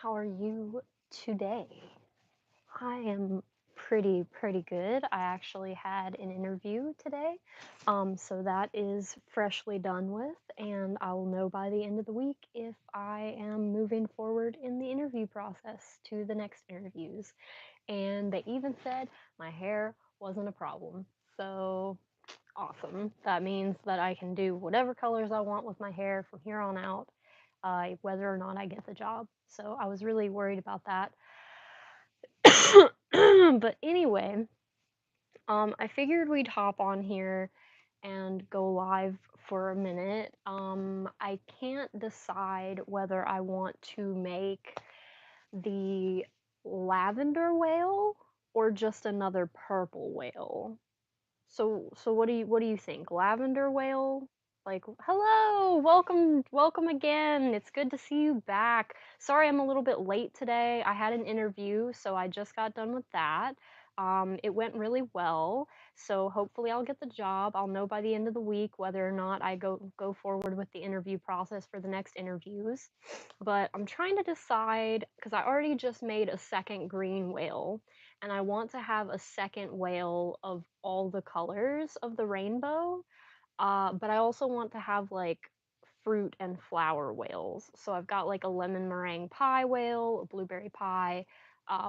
How are you today? I am pretty good. I actually had an interview today. So that is freshly done with, and I will know by the end of the week if I am moving forward in the interview process to the next interviews. And they even said my hair wasn't a problem. So awesome. That means that I can do whatever colors I want with my hair from here on out, whether or not I get the job. So I was really worried about that. But anyway, I figured we'd hop on here and go live for a minute. I can't decide whether I want to make the lavender whale or just another purple whale. So what do you think? Lavender whale? Like, hello, welcome again. It's good to see you back. Sorry I'm a little bit late today. I had an interview, so I just got done with that. It went really well, so hopefully I'll get the job. I'll know by the end of the week whether or not I go forward with the interview process for the next interviews. But I'm trying to decide because I already just made a second green whale and I want to have a second whale of all the colors of the rainbow. But I also want to have like fruit and flower whales. So I've got like a lemon meringue pie whale, a blueberry pie,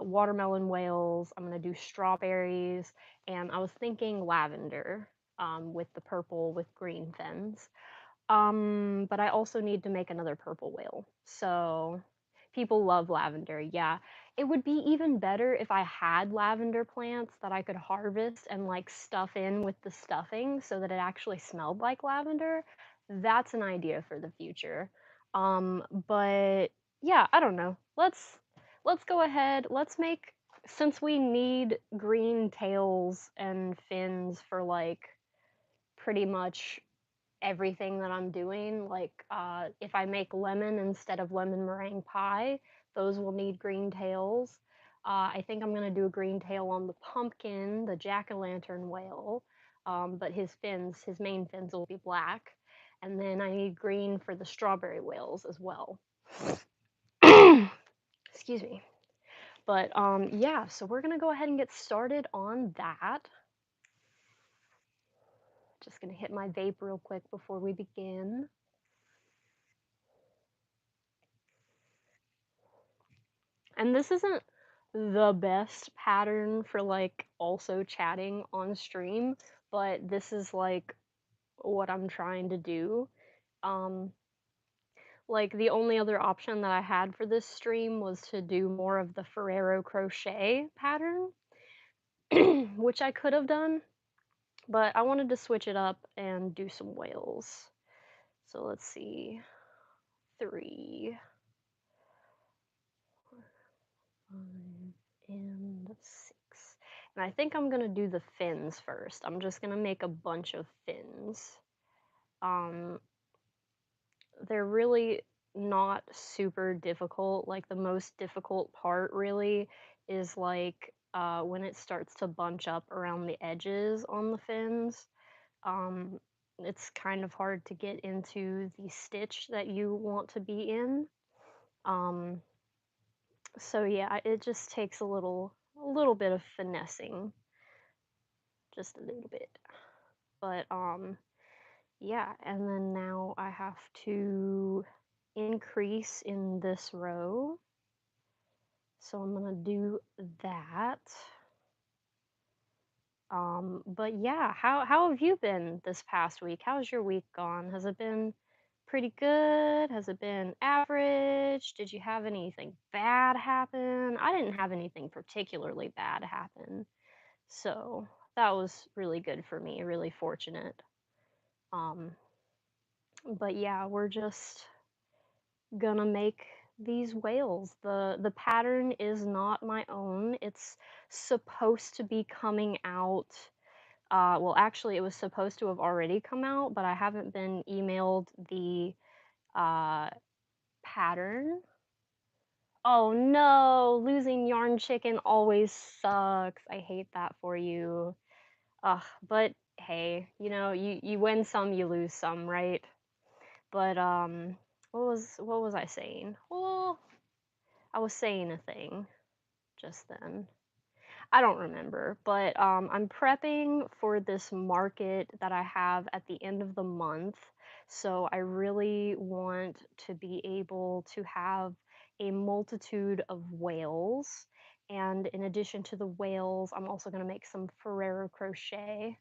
watermelon whales. I'm gonna do strawberries, and I was thinking lavender with the purple with green fins. But I also need to make another purple whale. So people love lavender. Yeah. It would be even better if I had lavender plants that I could harvest and like stuff in with the stuffing so that it actually smelled like lavender. That's an idea for the future. But yeah, I don't know. Let's go ahead. Let's make, since we need green tails and fins for like pretty much everything that I'm doing. Like, if I make lemon instead of lemon meringue pie, those will need green tails. I think I'm gonna do a green tail on the pumpkin, the jack-o'-lantern whale, but his main fins will be black. And then I need green for the strawberry whales as well. Excuse me. But yeah, so we're gonna go ahead and get started on that. Just gonna hit my vape real quick before we begin. And this isn't the best pattern for like also chatting on stream, but this is like what I'm trying to do. Um like the only other option that I had for this stream was to do more of the Ferrero crochet pattern, which I could have done, but I wanted to switch it up and do some whales. So let's see. 3, 5, and 6. And I think I'm gonna do the fins first. I'm just gonna make a bunch of fins. Um, they're really not super difficult. Like the most difficult part really is like when it starts to bunch up around the edges on the fins. Um, it's kind of hard to get into the stitch that you want to be in. Um, so yeah, it just takes a little bit of finessing, just a little bit. But yeah, and then now I have to increase in this row. So I'm gonna do that. But yeah, how have you been this past week? How's your week gone? Has it been pretty good? Has it been average? Did you have anything bad happen? I didn't have anything particularly bad happen. So that was really good for me, really fortunate. Um, but yeah, we're just gonna make these whales. The pattern is not my own. It's supposed to be coming out. Well, actually, it was supposed to have already come out, but I haven't been emailed the uh, pattern. Oh no, losing yarn chicken always sucks. I hate that for you. Ugh, but hey, you win some, you lose some, right? But what was I saying? Well, I was saying a thing just then. I don't remember, but I'm prepping for this market that I have at the end of the month. So I really want to be able to have a multitude of whales. And in addition to the whales, I'm also going to make some Ferrero crochet.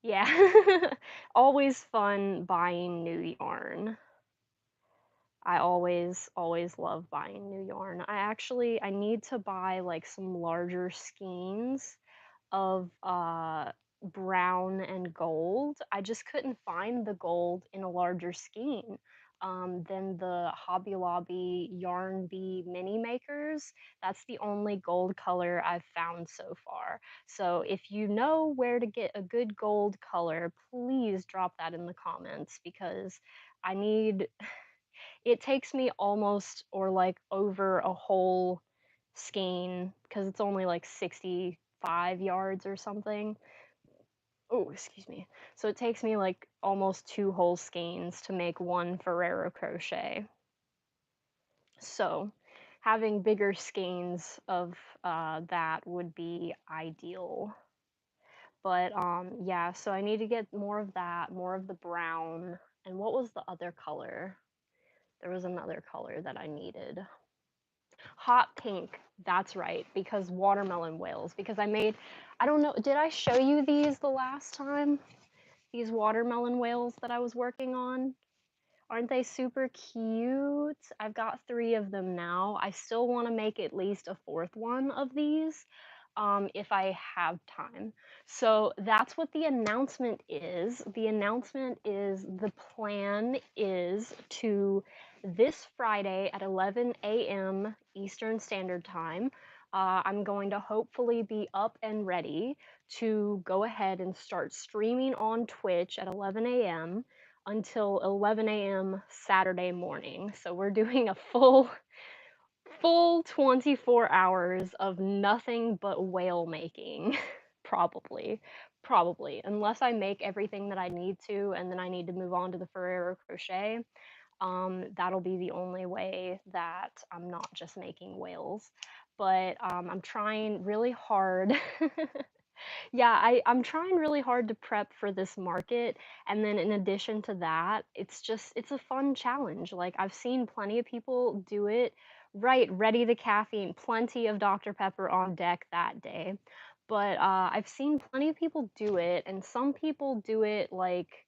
Yeah, always fun buying new yarn. I always love buying new yarn. I need to buy like some larger skeins of brown and gold. I just couldn't find the gold in a larger skein than the Hobby Lobby Yarn Bee mini makers. That's the only gold color I've found so far. So if you know where to get a good gold color, please drop that in the comments because I need it takes me almost or like over a whole skein because it's only like 65 yards or something. Oh, excuse me. So it takes me like almost two whole skeins to make one Ferrero crochet. So having bigger skeins of that would be ideal. But yeah, so I need to get more of that, more of the brown. And what was the other color? There was another color that I needed. Hot pink, that's right, because watermelon whales. Because I don't know, did I show you these the last time? These watermelon whales that I was working on? Aren't they super cute? I've got 3 of them now. I still want to make at least a 4th one of these if I have time. So that's what the announcement is. The announcement is the plan is to this Friday at 11 a.m. Eastern Standard Time. I'm going to hopefully be up and ready to go ahead and start streaming on Twitch at 11 a.m. until 11 a.m. Saturday morning. So we're doing a full 24 hours of nothing but whale making. Probably. Probably. Unless I make everything that I need to and then I need to move on to the Ferrero crochet. That'll be the only way that I'm not just making whales. But I'm trying really hard. Yeah, I'm trying really hard to prep for this market. And then in addition to that, it's a fun challenge. Like I've seen plenty of people do it. Right, ready the caffeine, plenty of Dr. Pepper on deck that day. But I've seen plenty of people do it, and some people do it like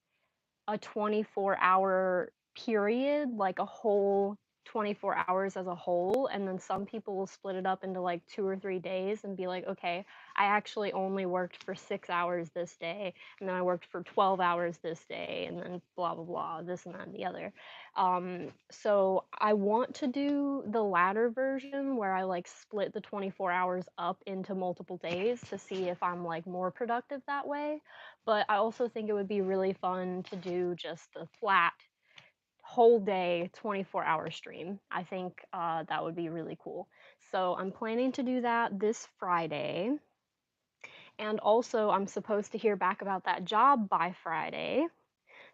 a 24-hour period, like a whole 24 hours as a whole, and then some people will split it up into like 2 or 3 days and be like, okay, I actually only worked for 6 hours this day, and then I worked for 12 hours this day, and then blah blah blah, this and that and the other. So I want to do the latter version where I like split the 24 hours up into multiple days to see if I'm like more productive that way, but I also think it would be really fun to do just a flat whole day 24-hour stream. I think that would be really cool. So I'm planning to do that this Friday. And also, I'm supposed to hear back about that job by Friday.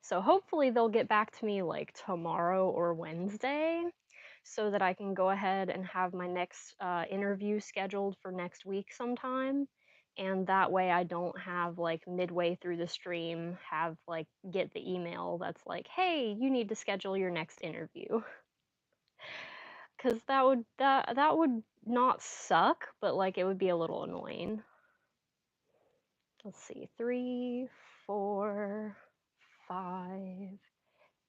So hopefully, they'll get back to me like tomorrow or Wednesday so that I can go ahead and have my next interview scheduled for next week sometime. And that way I don't have like midway through the stream have like get the email that's like, "Hey, you need to schedule your next interview." Cuz that would not suck, but like it would be a little annoying. Let's see. 3, 4, 5,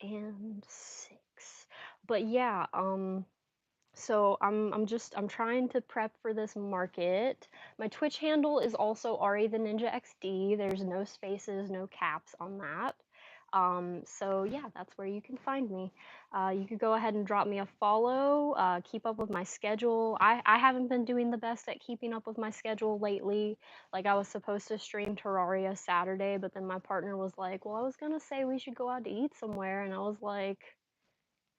and 6. But yeah, so I'm trying to prep for this market. My Twitch handle is also Ari the Ninja XD. There's no spaces, no caps on that. So yeah, that's where you can find me. You could go ahead and drop me a follow. Keep up with my schedule. I haven't been doing the best at keeping up with my schedule lately. Like I was supposed to stream Terraria Saturday, but then my partner was like, "Well, I was gonna say we should go out to eat somewhere," and I was like,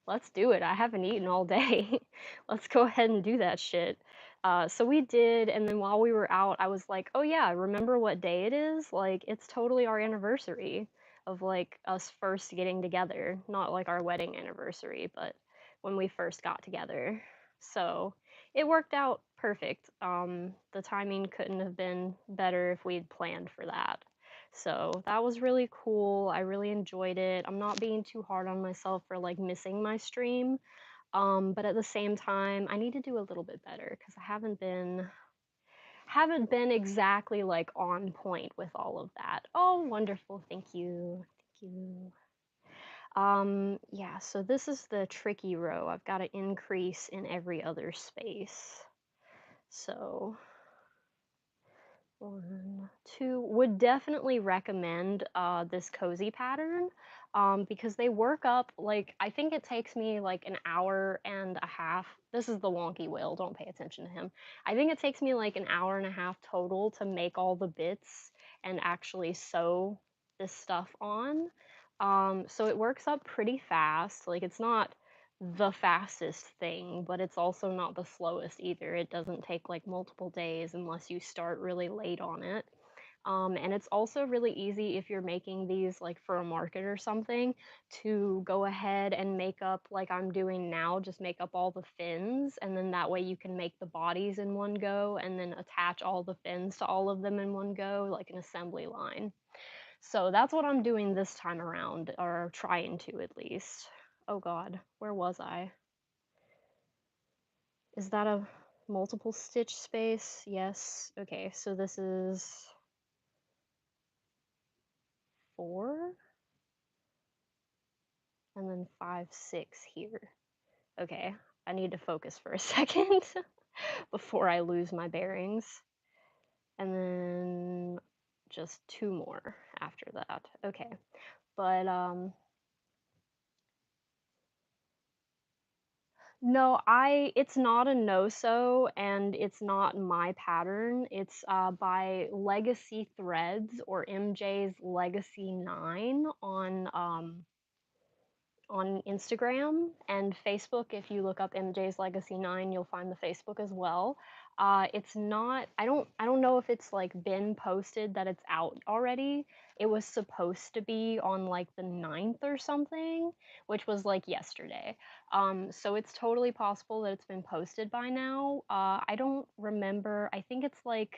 let's do it. I haven't eaten all day. Let's go ahead and do that shit. So we did, and then while we were out, I was like, oh yeah, remember what day it is? Like, it's totally our anniversary of like us first getting together. Not like our wedding anniversary, but when we first got together. So it worked out perfect. The timing couldn't have been better if we'd planned for that. So that was really cool. I really enjoyed it. I'm not being too hard on myself for like missing my stream. But at the same time, I need to do a little bit better because I haven't been exactly like on point with all of that. Oh, wonderful. Thank you. Thank you. Yeah, so this is the tricky row. I've got to increase in every other space. So one, two, would definitely recommend this cozy pattern because they work up like I think it takes me like an hour and a half. This is the wonky whale, don't pay attention to him. I think it takes me like an hour and a half total to make all the bits and actually sew this stuff on. So it works up pretty fast. Like it's not the fastest thing, but it's also not the slowest either. It doesn't take like multiple days unless you start really late on it. And it's also really easy if you're making these like for a market or something to go ahead and make up like I'm doing now, just make up all the fins, and then that way you can make the bodies in one go and then attach all the fins to all of them in one go, like an assembly line. So that's what I'm doing this time around, or trying to at least. Oh god, where was I? Is that a multiple stitch space? Yes. Okay, so this is 4 and then 5, 6 here. Okay, I need to focus for a second before I lose my bearings. And then just 2 more after that. Okay. But no, it's not a no-sew and it's not my pattern. It's by Legacy Threads or MJ's Legacy 9 on Instagram and Facebook. If you look up MJ's Legacy 9, you'll find the Facebook as well. It's not I don't know if it's like been posted that it's out already. It was supposed to be on like the 9th or something, which was like yesterday. So it's totally possible that it's been posted by now. I don't remember. I think it's like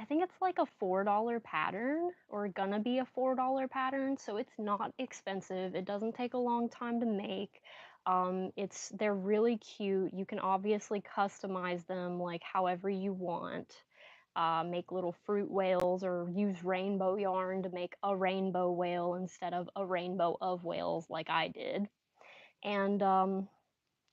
a $4 pattern, or gonna be a $4 pattern, so it's not expensive. It doesn't take a long time to make. They're really cute. You can obviously customize them like however you want. Make little fruit whales or use rainbow yarn to make a rainbow whale instead of a rainbow of whales like I did. And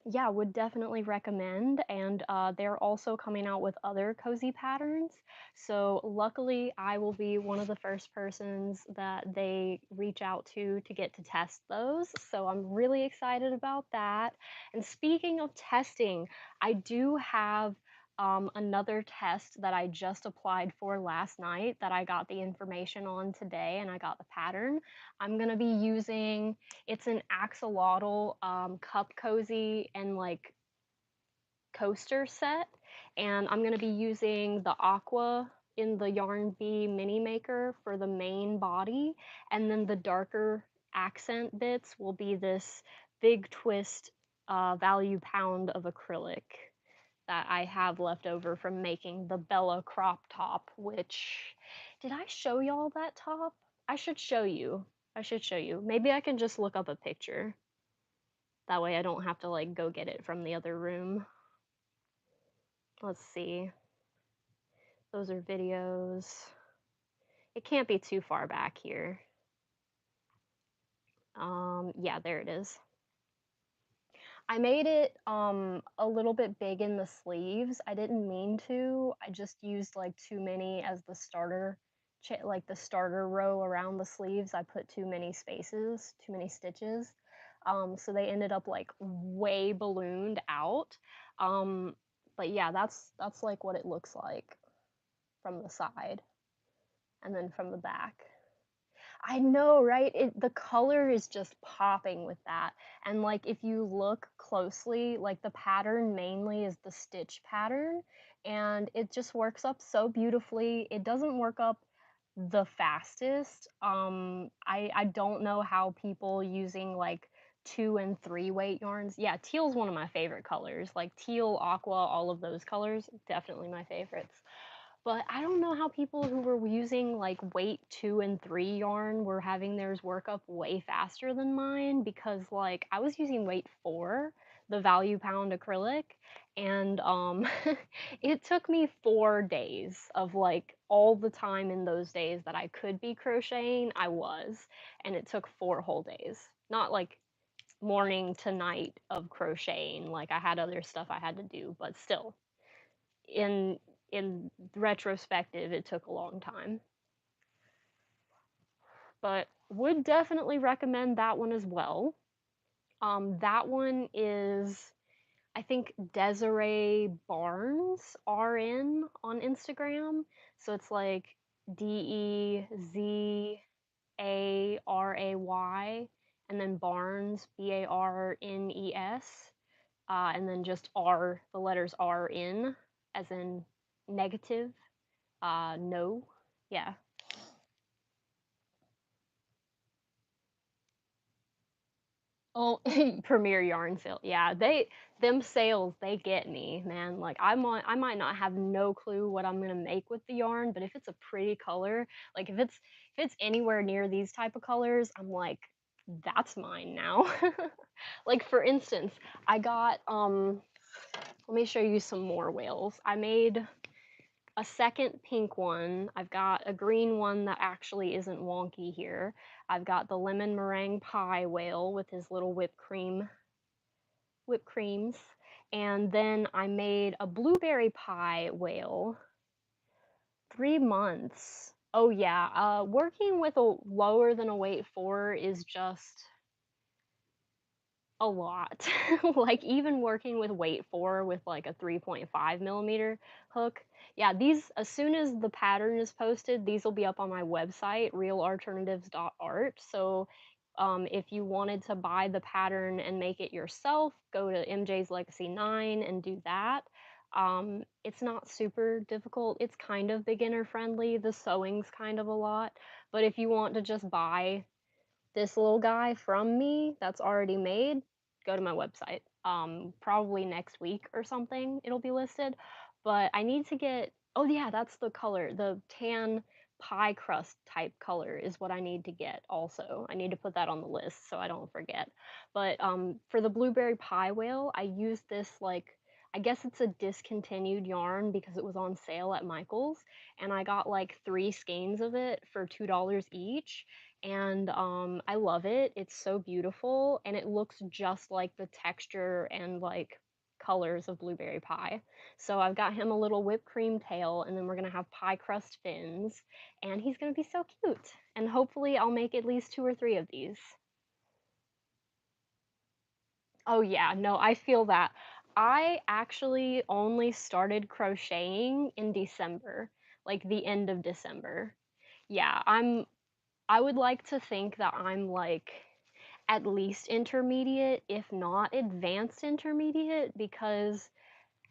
yeah, would definitely recommend. And they're also coming out with other cozy patterns. So luckily, I will be one of the first persons that they reach out to get to test those. So I'm really excited about that. And speaking of testing, I do have another test that I just applied for last night that I got the information on today and I got the pattern. I'm going to be using it's an axolotl cup cozy and like coaster set, and I'm going to be using the aqua in the Yarn Bee mini maker for the main body, and then the darker accent bits will be this big twist value pound of acrylic that I have left over from making the Bella crop top, which did I show y'all that top? I should show you. I should show you. Maybe I can just look up a picture. That way I don't have to like go get it from the other room. Let's see. Those are videos. It can't be too far back here. Yeah, there it is. I made it a little bit big in the sleeves. I didn't mean to. I just used like too many as the starter like the starter row around the sleeves. I put too many spaces, too many stitches. So they ended up like way ballooned out. Um, but yeah, that's like what it looks like from the side and then from the back. I know, right? The color is just popping with that. And like if you look closely, like the pattern mainly is the stitch pattern and it just works up so beautifully. It doesn't work up the fastest. I don't know how people using like 2 and 3 weight yarns. Yeah, teal's one of my favorite colors. Like teal, aqua, all of those colors, definitely my favorites. But I don't know how people who were using like weight 2 and 3 yarn were having theirs work up way faster than mine, because like I was using weight 4, the value pound acrylic, and it took me 4 days of like all the time in those days that I could be crocheting, I was, and it took 4 whole days. Not like morning to night of crocheting, like I had other stuff I had to do, but still, in retrospective, it took a long time. But would definitely recommend that one as well. That one is, I think, Desiree Barnes RN on Instagram. So it's like DEZARAY, and then Barnes, BARNES, and then just R, the letters R in, as in negative, no. Yeah. Oh, Premier Yarn Sale. Yeah, them sales, they get me, man. Like I might not have no clue what I'm gonna make with the yarn, but if it's a pretty color, like if it's anywhere near these type of colors, I'm like, that's mine now. Like for instance, I got let me show you some more whales. I made a second pink one. I've got a green one that actually isn't wonky here. I've got the lemon meringue pie whale with his little whipped creams. And then I made a blueberry pie whale. 3 months. Oh yeah, working with a lower than a weight 4 is just a lot. Like even working with weight 4 with like a 3.5 millimeter hook. Yeah, these, as soon as the pattern is posted, these will be up on my website, realalternatives.art. So if you wanted to buy the pattern and make it yourself, go to MJ's Legacy 9 and do that. It's not super difficult. It's kind of beginner friendly. The sewing's kind of a lot. But if you want to just buy this little guy from me that's already made, go to my website. Probably next week or something it'll be listed. But I need to get, oh yeah, that's the color. The tan pie crust type color is what I need to get also. I need to put that on the list so I don't forget. But for the blueberry pie whale, I used this, like, I guess it's a discontinued yarn because it was on sale at Michael's, and I got like 3 skeins of it for $2 each, and I love it. It's so beautiful, and it looks just like the texture and like colors of blueberry pie. So I've got him a little whipped cream tail, and then we're gonna have pie crust fins, and he's gonna be so cute. And hopefully, I'll make at least 2 or 3 of these. Oh yeah, no, I feel that. I actually only started crocheting in December, like the end of December. Yeah, I would like to think that I'm like at least intermediate, if not advanced intermediate, because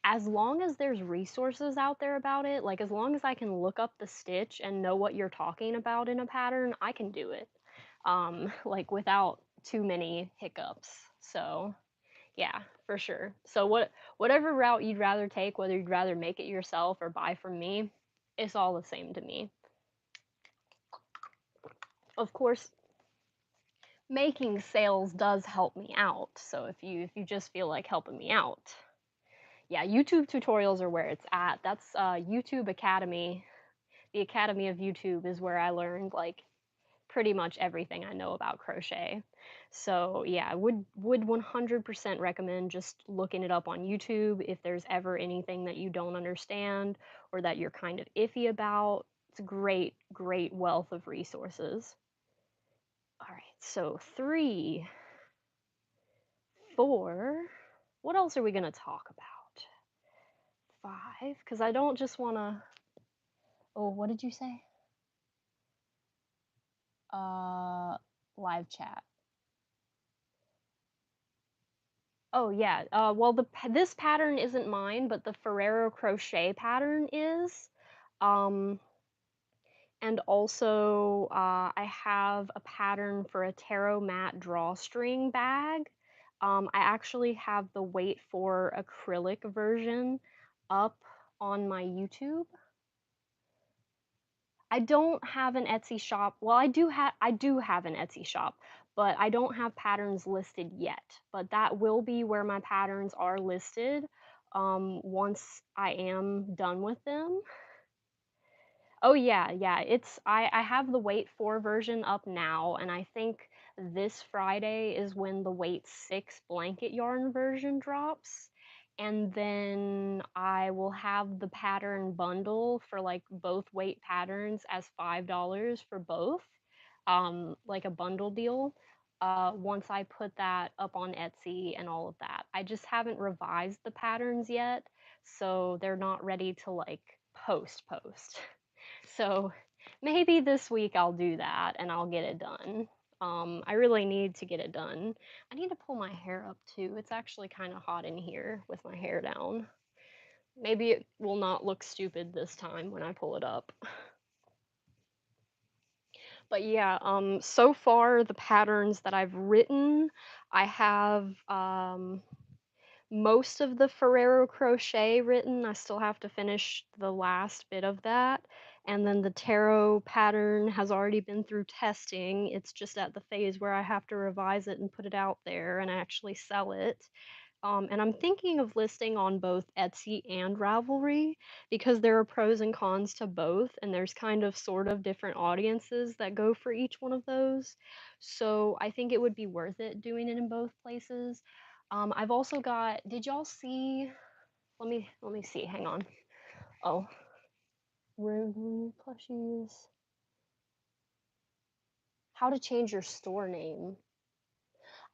as long as there's resources out there about it, like as long as I can look up the stitch and know what you're talking about in a pattern, I can do it. Like without too many hiccups. So, yeah, for sure. So whatever route you'd rather take, whether you'd rather make it yourself or buy from me, it's all the same to me. Of course, making sales does help me out. So if you just feel like helping me out, yeah, YouTube tutorials are where it's at. That's YouTube Academy. The Academy of YouTube is where I learned like pretty much everything I know about crochet. So yeah, I would 100% recommend just looking it up on YouTube if there's ever anything that you don't understand or that you're kind of iffy about. It's a great wealth of resources. All right, so 3, 4. What else are we gonna talk about? 5, because I don't just wanna. Oh, what did you say? Uh, Live chat. Oh yeah. Well, this pattern isn't mine, but the Ferrero crochet pattern is. Um, And also, I have a pattern for a tarot mat drawstring bag. I actually have the Wait for acrylic version up on my YouTube. I don't have an Etsy shop. Well, I do have an Etsy shop, but I don't have patterns listed yet. But that will be where my patterns are listed once I am done with them. Oh yeah, yeah. I have the Wait 4 version up now, and I think this Friday is when the Wait 6 blanket yarn version drops. And then I will have the pattern bundle for like both weight patterns as $5 for both. Like a bundle deal. Once I put that up on Etsy and all of that. I just haven't revised the patterns yet, so they're not ready to like post. So maybe this week I'll do that and I'll get it done. I really need to get it done. I need to pull my hair up too. It's actually kind of hot in here with my hair down. Maybe it will not look stupid this time when I pull it up. But yeah, so far the patterns that I've written, I have most of the Ferrero crochet written. I still have to finish the last bit of that. And then the tarot pattern has already been through testing. It's just at the phase where I have to revise it and put it out there and actually sell it. And I'm thinking of listing on both Etsy and Ravelry because there are pros and cons to both, and there's kind of sort of different audiences that go for each one of those. So I think it would be worth it doing it in both places. I've also got, did y'all see? Let me see. Hang on. Oh, Room plushies. How to change your store name?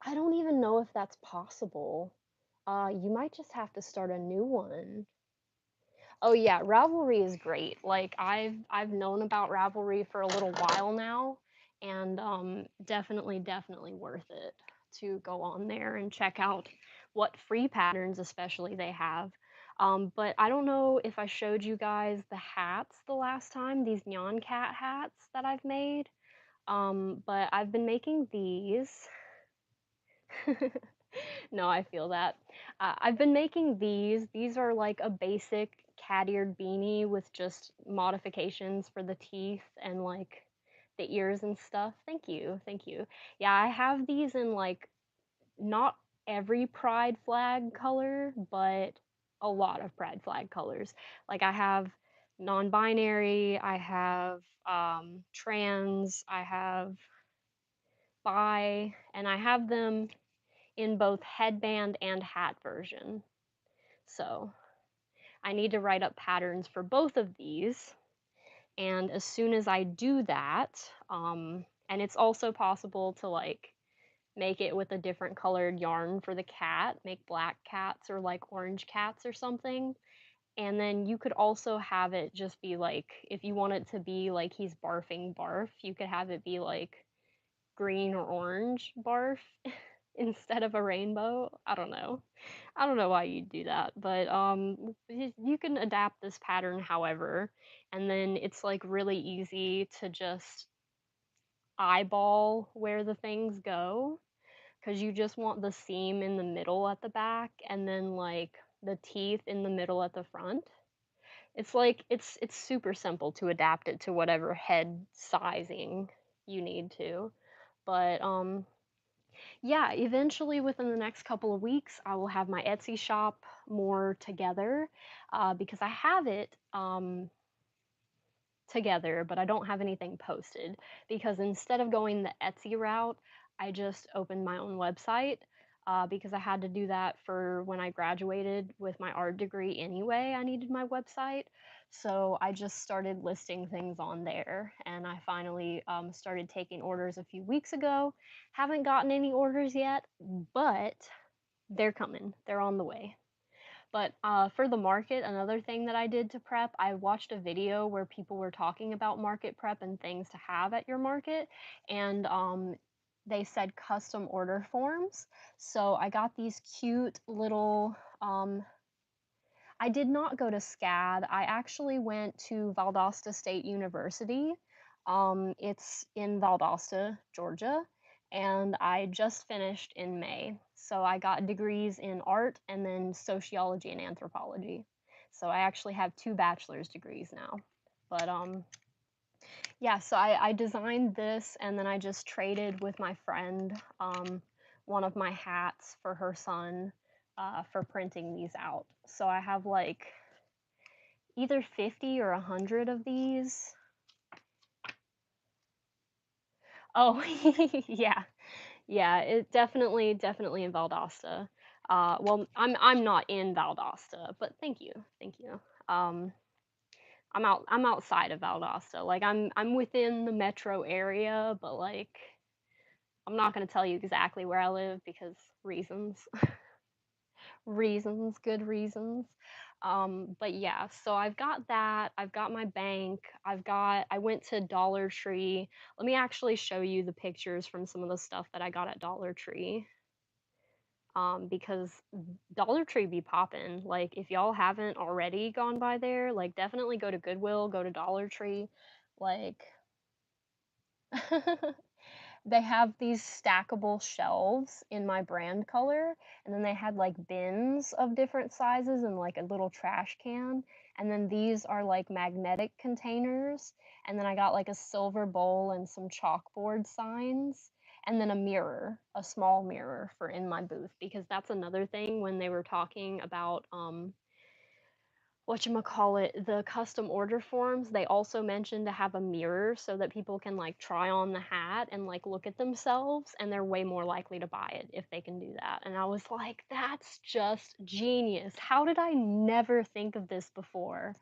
I don't even know if that's possible. You might just have to start a new one. Oh yeah, Ravelry is great. Like I've known about Ravelry for a little while now, and definitely worth it to go on there and check out what free patterns especially they have. But I don't know if I showed you guys the hats the last time, these Nyan Cat hats that I've made. But I've been making these. No, I feel that. I've been making these. These are like a basic cat-eared beanie with just modifications for the teeth and like the ears and stuff. Thank you. Thank you. Yeah, I have these in like not every pride flag color, but a lot of pride flag colors. Like I have non-binary, I have trans, I have bi, and I have them in both headband and hat version. So I need to write up patterns for both of these. And as soon as I do that, and it's also possible to like make it with a different colored yarn for the cat, make black cats or like orange cats or something. And then you could also have it just be like, if you want it to be like he's barfing barf, you could have it be like green or orange barf instead of a rainbow. I don't know. I don't know why you'd do that, but you can adapt this pattern however, and then it's like really easy to just eyeball where the things go because you just want the seam in the middle at the back and then like the teeth in the middle at the front. It's like it's super simple to adapt it to whatever head sizing you need to. But yeah, eventually within the next couple of weeks, I will have my Etsy shop more together because I have it together, but I don't have anything posted because instead of going the Etsy route, I just opened my own website because I had to do that for when I graduated with my art degree anyway. I needed my website. So I just started listing things on there and I finally started taking orders a few weeks ago. Haven't gotten any orders yet, but they're coming, they're on the way. But for the market, another thing that I did to prep, I watched a video where people were talking about market prep and things to have at your market, and they said custom order forms. So I got these cute little. I did not go to SCAD. I actually went to Valdosta State University. It's in Valdosta, Georgia, and I just finished in May. So I got degrees in art and then sociology and anthropology. So I actually have two bachelor's degrees now. But yeah, so I designed this and then I just traded with my friend one of my hats for her son for printing these out. So I have like either 50 or 100 of these. Oh, yeah. Yeah, it definitely in Valdosta. Well, I'm not in Valdosta, but thank you, thank you. Um, I'm outside of Valdosta. Like I'm within the metro area, but like I'm not gonna tell you exactly where I live because reasons, reasons, good reasons. But yeah, so I've got that. I've got my bank. I went to Dollar Tree. Let me actually show you the pictures from some of the stuff that I got at Dollar Tree. Because Dollar Tree be poppin'. Like, if y'all haven't already gone by there, like, definitely go to Goodwill, go to Dollar Tree. Like, they have these stackable shelves in my brand color, and then they had like bins of different sizes and like a little trash can. And then these are like magnetic containers. And then I got like a silver bowl and some chalkboard signs. And then a mirror, a small mirror for in my booth, because that's another thing when they were talking about whatchamacallit, the custom order forms, they also mentioned to have a mirror so that people can like try on the hat and like look at themselves, and they're way more likely to buy it if they can do that. And I was like, that's just genius. How did I never think of this before?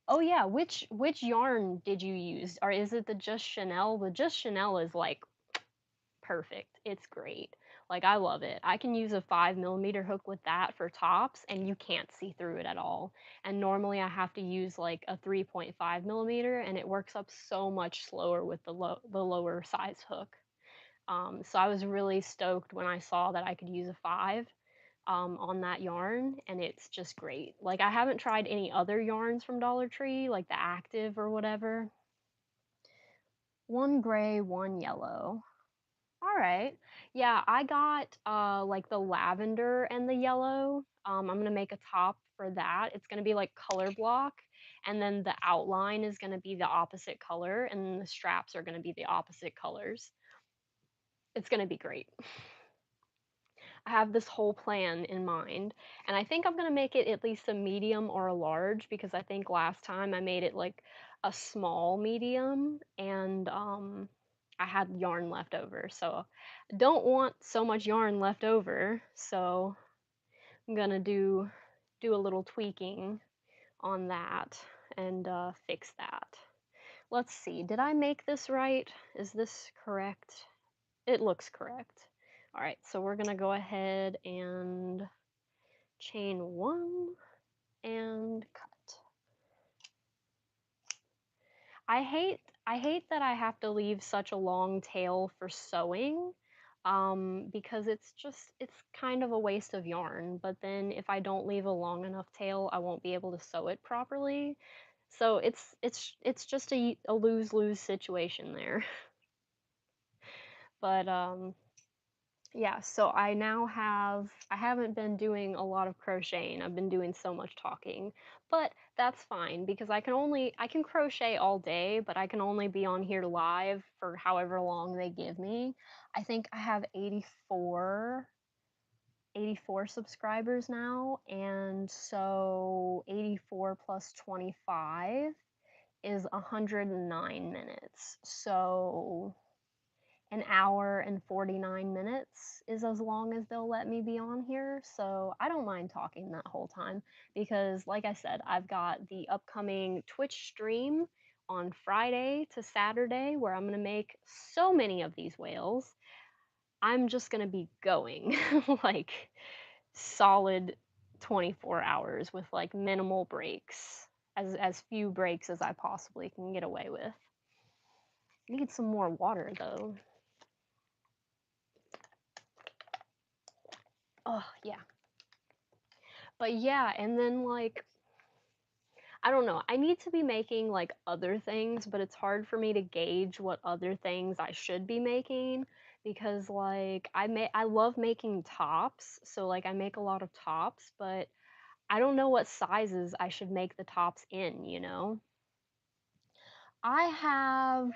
Oh yeah, which yarn did you use? Or is it the Just Chanel? The Just Chanel is like perfect. It's great. Like I love it. I can use a 5 millimeter hook with that for tops and you can't see through it at all. And normally I have to use like a 3.5 millimeter and it works up so much slower with the lower size hook. So I was really stoked when I saw that I could use a 5 on that yarn, and it's just great. Like I haven't tried any other yarns from Dollar Tree, like the Active or whatever. One gray, one yellow. All right. Yeah, I got like the lavender and the yellow. I'm gonna make a top for that. It's gonna be like color block, and then the outline is gonna be the opposite color, and then the straps are gonna be the opposite colors. It's gonna be great. I have this whole plan in mind, and I think I'm gonna make it at least a medium or a large because I think last time I made it like a small medium, and I had yarn left over, so I don't want so much yarn left over. So I'm gonna do a little tweaking on that and fix that. Let's see. Did I make this right? Is this correct? It looks correct. All right, so we're gonna go ahead and chain one and cut. I hate that I have to leave such a long tail for sewing, because it's kind of a waste of yarn. But then if I don't leave a long enough tail, I won't be able to sew it properly. So it's just a lose-lose situation there. But yeah, so I haven't been doing a lot of crocheting. I've been doing so much talking. But that's fine because I can crochet all day, but I can only be on here live for however long they give me. I think I have 84 subscribers now, and so 84 plus 25 is 109 minutes. So an hour and 49 minutes is as long as they'll let me be on here. So I don't mind talking that whole time because, like I said, I've got the upcoming Twitch stream on Friday to Saturday where I'm going to make so many of these whales. I'm just going to be going like solid 24 hours with like minimal breaks, as few breaks as I possibly can get away with. Need some more water though. Oh, yeah. But yeah, and then like I don't know. I need to be making like other things, but it's hard for me to gauge what other things I should be making because like I love making tops, so like I make a lot of tops, but I don't know what sizes I should make the tops in, you know? I have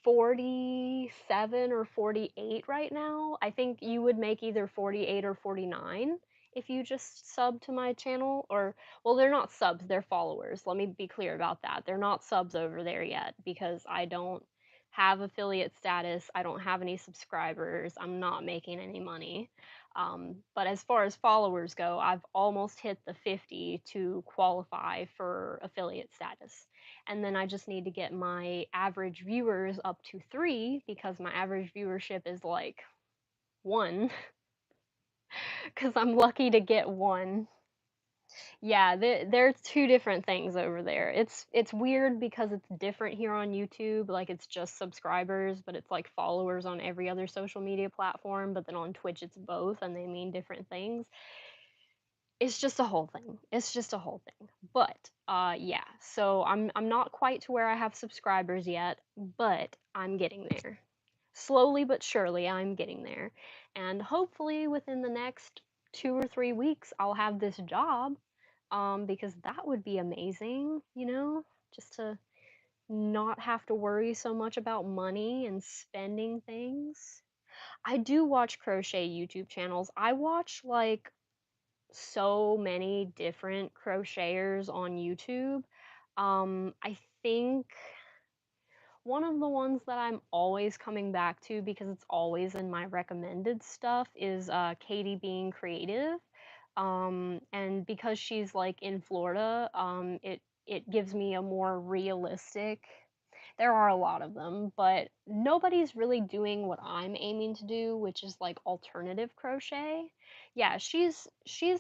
47 or 48 right now. I think you would make either 48 or 49 if you just sub to my channel or well, they're not subs, they're followers. Let me be clear about that. They're not subs over there yet because I don't have affiliate status. I don't have any subscribers. I'm not making any money. But as far as followers go, I've almost hit the 50 to qualify for affiliate status. And then I just need to get my average viewers up to 3 because my average viewership is like 1 because I'm lucky to get 1. Yeah, there's 2 different things over there. It's weird because it's different here on YouTube, like, it's just subscribers, but it's, like, followers on every other social media platform, but then on Twitch, it's both, and they mean different things. It's just a whole thing. It's just a whole thing. But, yeah, so I'm not quite to where I have subscribers yet, but I'm getting there. Slowly but surely, I'm getting there. And hopefully within the next 2 or 3 weeks, I'll have this job, because that would be amazing, you know, just to not have to worry so much about money and spending things. I do watch crochet YouTube channels. I watch, like, so many different crocheters on YouTube. I think one of the ones that I'm always coming back to because it's always in my recommended stuff is Katie Being Creative. And because she's like in Florida, it gives me a more realistic. There are a lot of them, but nobody's really doing what I'm aiming to do, which is like alternative crochet. Yeah, she's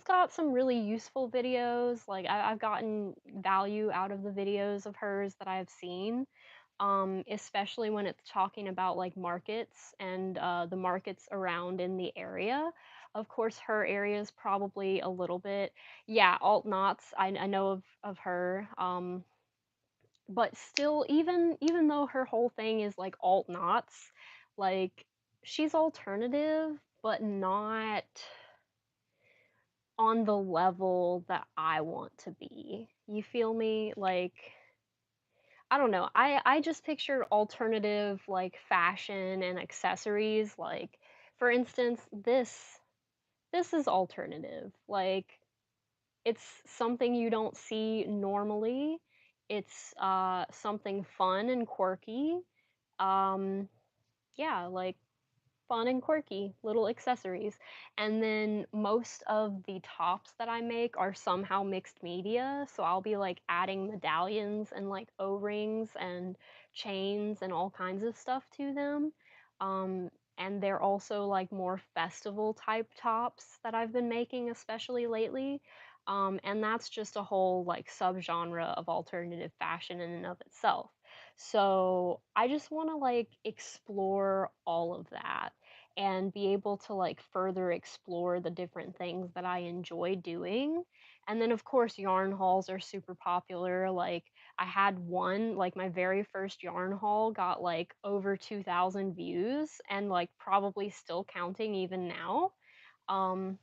got some really useful videos. Like I've gotten value out of the videos of hers that I've seen, especially when it's talking about like markets and the markets around in the area. Of course, her area is probably a little bit, yeah, alt knots. I know of her, but still, even though her whole thing is like alt knots, like she's alternative, but not on the level that I want to be. You feel me? Like I don't know. I just picture alternative like fashion and accessories. Like for instance, this is alternative. Like it's something you don't see normally. It's something fun and quirky. Um yeah, like fun and quirky little accessories. And then most of the tops that I make are somehow mixed media. So I'll be like adding medallions and like O-rings and chains and all kinds of stuff to them. Um, and they're also like more festival type tops that I've been making, especially lately. And that's just a whole like subgenre of alternative fashion in and of itself. So I just want to like explore all of that and be able to like further explore the different things that I enjoy doing. And then of course yarn hauls are super popular. Like I had one, like my very first yarn haul got like over 2,000 views and like probably still counting even now. Um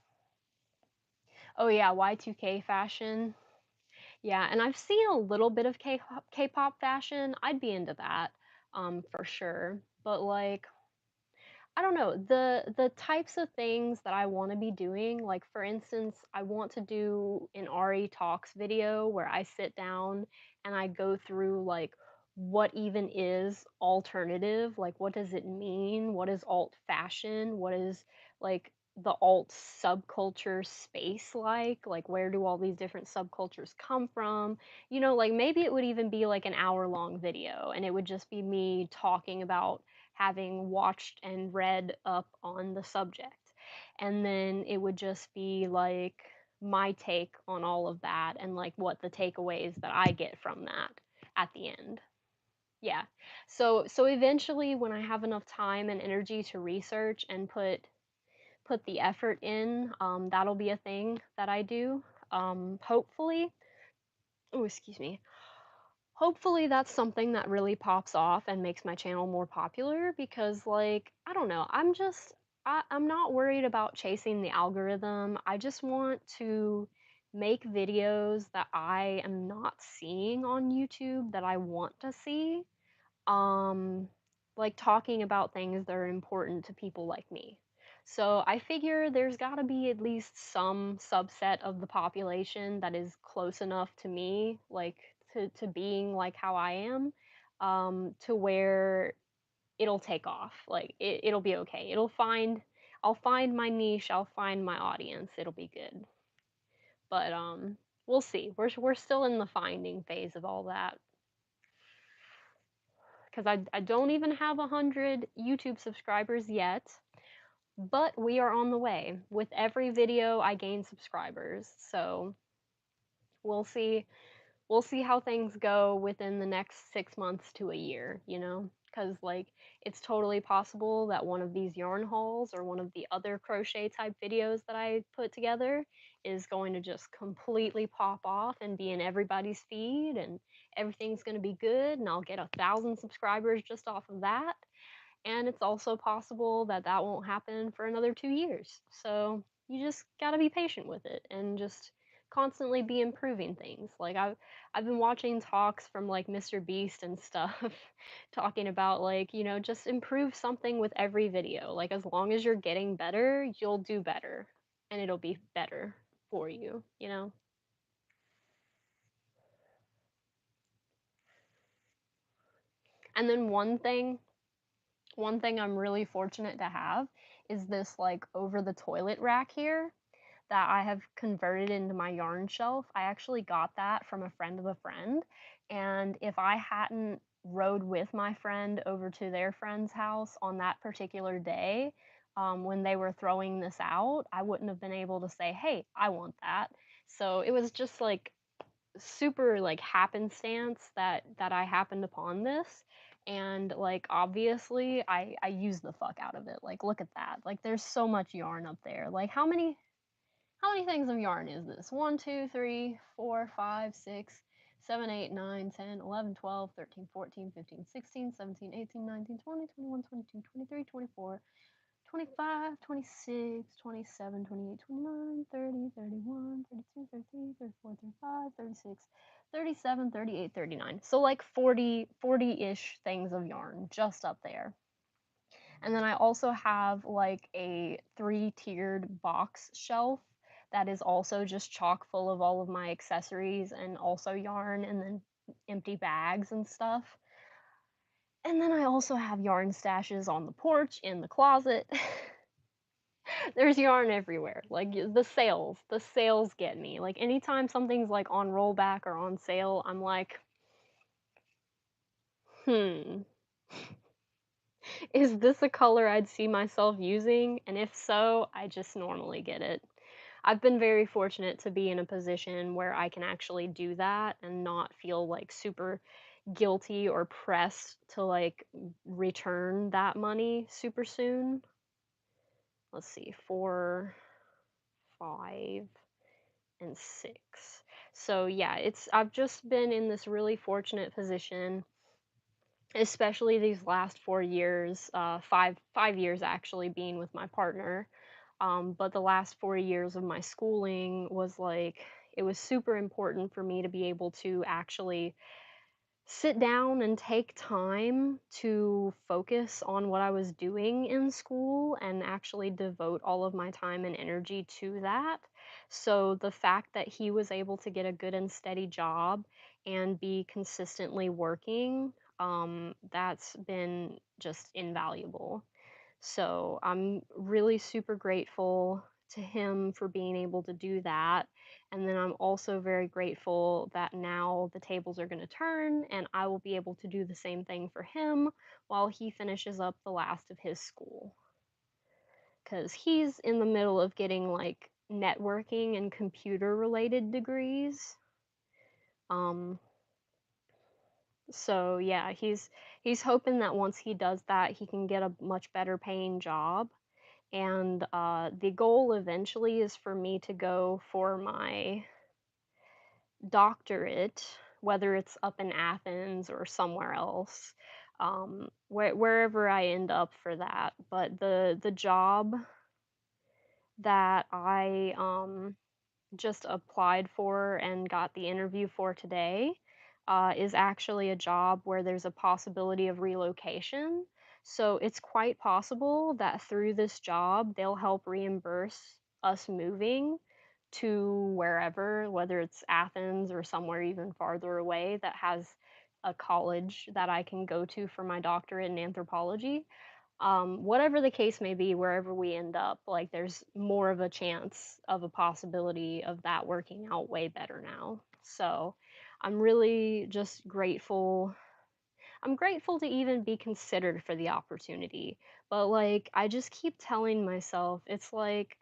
oh yeah, Y2K fashion. Yeah, and I've seen a little bit of K-pop fashion. I'd be into that for sure. But like I don't know, the types of things that I wanna be doing, like, for instance, I want to do an Ari Talks video where I sit down and I go through, like, what even is alternative, like, what does it mean? What is alt fashion? What is, like, the alt subculture space like, where do all these different subcultures come from? You know, like, maybe it would even be, like, an hour-long video, and it would just be me talking about having watched and read up on the subject. And then it would just be like my take on all of that and like what the takeaways that I get from that at the end. Yeah. So eventually when I have enough time and energy to research and put the effort in, that'll be a thing that I do. Hopefully. Oh, excuse me. Hopefully that's something that really pops off and makes my channel more popular because like, I don't know, I'm not worried about chasing the algorithm. I just want to make videos that I am not seeing on YouTube that I want to see. um, like talking about things that are important to people like me. So I figure there's got to be at least some subset of the population that is close enough to me, like to being like how I am, to where it'll take off. Like it'll be okay. I'll find my niche. I'll find my audience. It'll be good. But we'll see. We're still in the finding phase of all that. Because I don't even have 100 YouTube subscribers yet, but we are on the way. With every video, I gain subscribers, so we'll see. We'll see how things go within the next 6 months to a year. Because like it's totally possible that one of these yarn hauls or one of the other crochet type videos that I put together is going to just completely pop off and be in everybody's feed, and everything's going to be good, and I'll get 1,000 subscribers just off of that. And it's also possible that that won't happen for another 2 years. So you just got to be patient with it and just constantly be improving things. Like I've been watching talks from like Mr. Beast and stuff talking about like, just improve something with every video. Like as long as you're getting better, you'll do better and it'll be better for you. And then one thing I'm really fortunate to have is this like over the toilet rack here that I have converted into my yarn shelf. I actually got that from a friend of a friend. And if I hadn't rode with my friend over to their friend's house on that particular day, when they were throwing this out, I wouldn't have been able to say, hey, I want that. So it was just like super like happenstance that I happened upon this. And like obviously I use the fuck out of it. Like look at that. Like there's so much yarn up there. Like how many things of yarn is this? 1, 2, 3, 4, 5, 6, 7, 8, 9, 10, 11, 12, 13, 14, 15, 16, 17, 18, 19, 20, 21, 22, 23, 24, 25, 26, 27, 28, 29, 30, 31, 32, 33, 34, 35, 36, 37, 38, 39. So like 40-ish things of yarn just up there. And then I also have like a 3-tiered box shelf that is also just chock full of all of my accessories and also yarn and then empty bags and stuff. And then I also have yarn stashes on the porch, in the closet. There's yarn everywhere. Like the sales get me. Like anytime something's like on rollback or on sale, I'm like, hmm, is this a color I'd see myself using? And if so, I just normally get it. I've been very fortunate to be in a position where I can actually do that and not feel like super guilty or pressed to like return that money super soon. Let's see, 4, 5, and 6. So yeah, I've just been in this really fortunate position, especially these last 4 years, 5 years actually being with my partner. But the last 4 years of my schooling was like it was super important for me to be able to actually sit down and take time to focus on what I was doing in school and actually devote all of my time and energy to that. So the fact that he was able to get a good and steady job and be consistently working, that's been just invaluable. So I'm really super grateful to him for being able to do that. And then I'm also very grateful that now the tables are going to turn and I will be able to do the same thing for him while he finishes up the last of his school. Because he's in the middle of getting like networking and computer related degrees. Um, so yeah, he's hoping that once he does that, he can get a much better paying job. And the goal eventually is for me to go for my doctorate, whether it's up in Athens or somewhere else, wherever I end up for that. But the job that I just applied for and got the interview for today is actually a job where there's a possibility of relocation. So it's quite possible that through this job, they'll help reimburse us moving to wherever, whether it's Athens or somewhere even farther away that has a college that I can go to for my doctorate in anthropology. Whatever the case may be, wherever we end up, like there's more of a chance of a possibility of that working out way better now. So I'm really just grateful. I'm grateful to even be considered for the opportunity. But like, I just keep telling myself, it's like,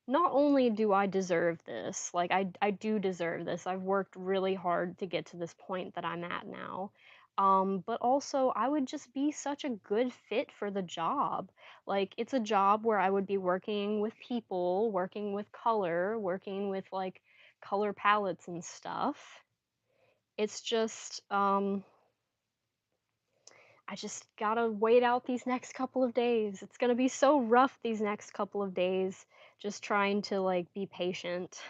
not only do I deserve this, like I do deserve this. I've worked really hard to get to this point that I'm at now. But also I would just be such a good fit for the job. Like it's a job where I would be working with people, working with color, working with like color palettes and stuff. It's just I just gotta wait out these next couple of days. It's gonna be so rough these next couple of days, just trying to like be patient.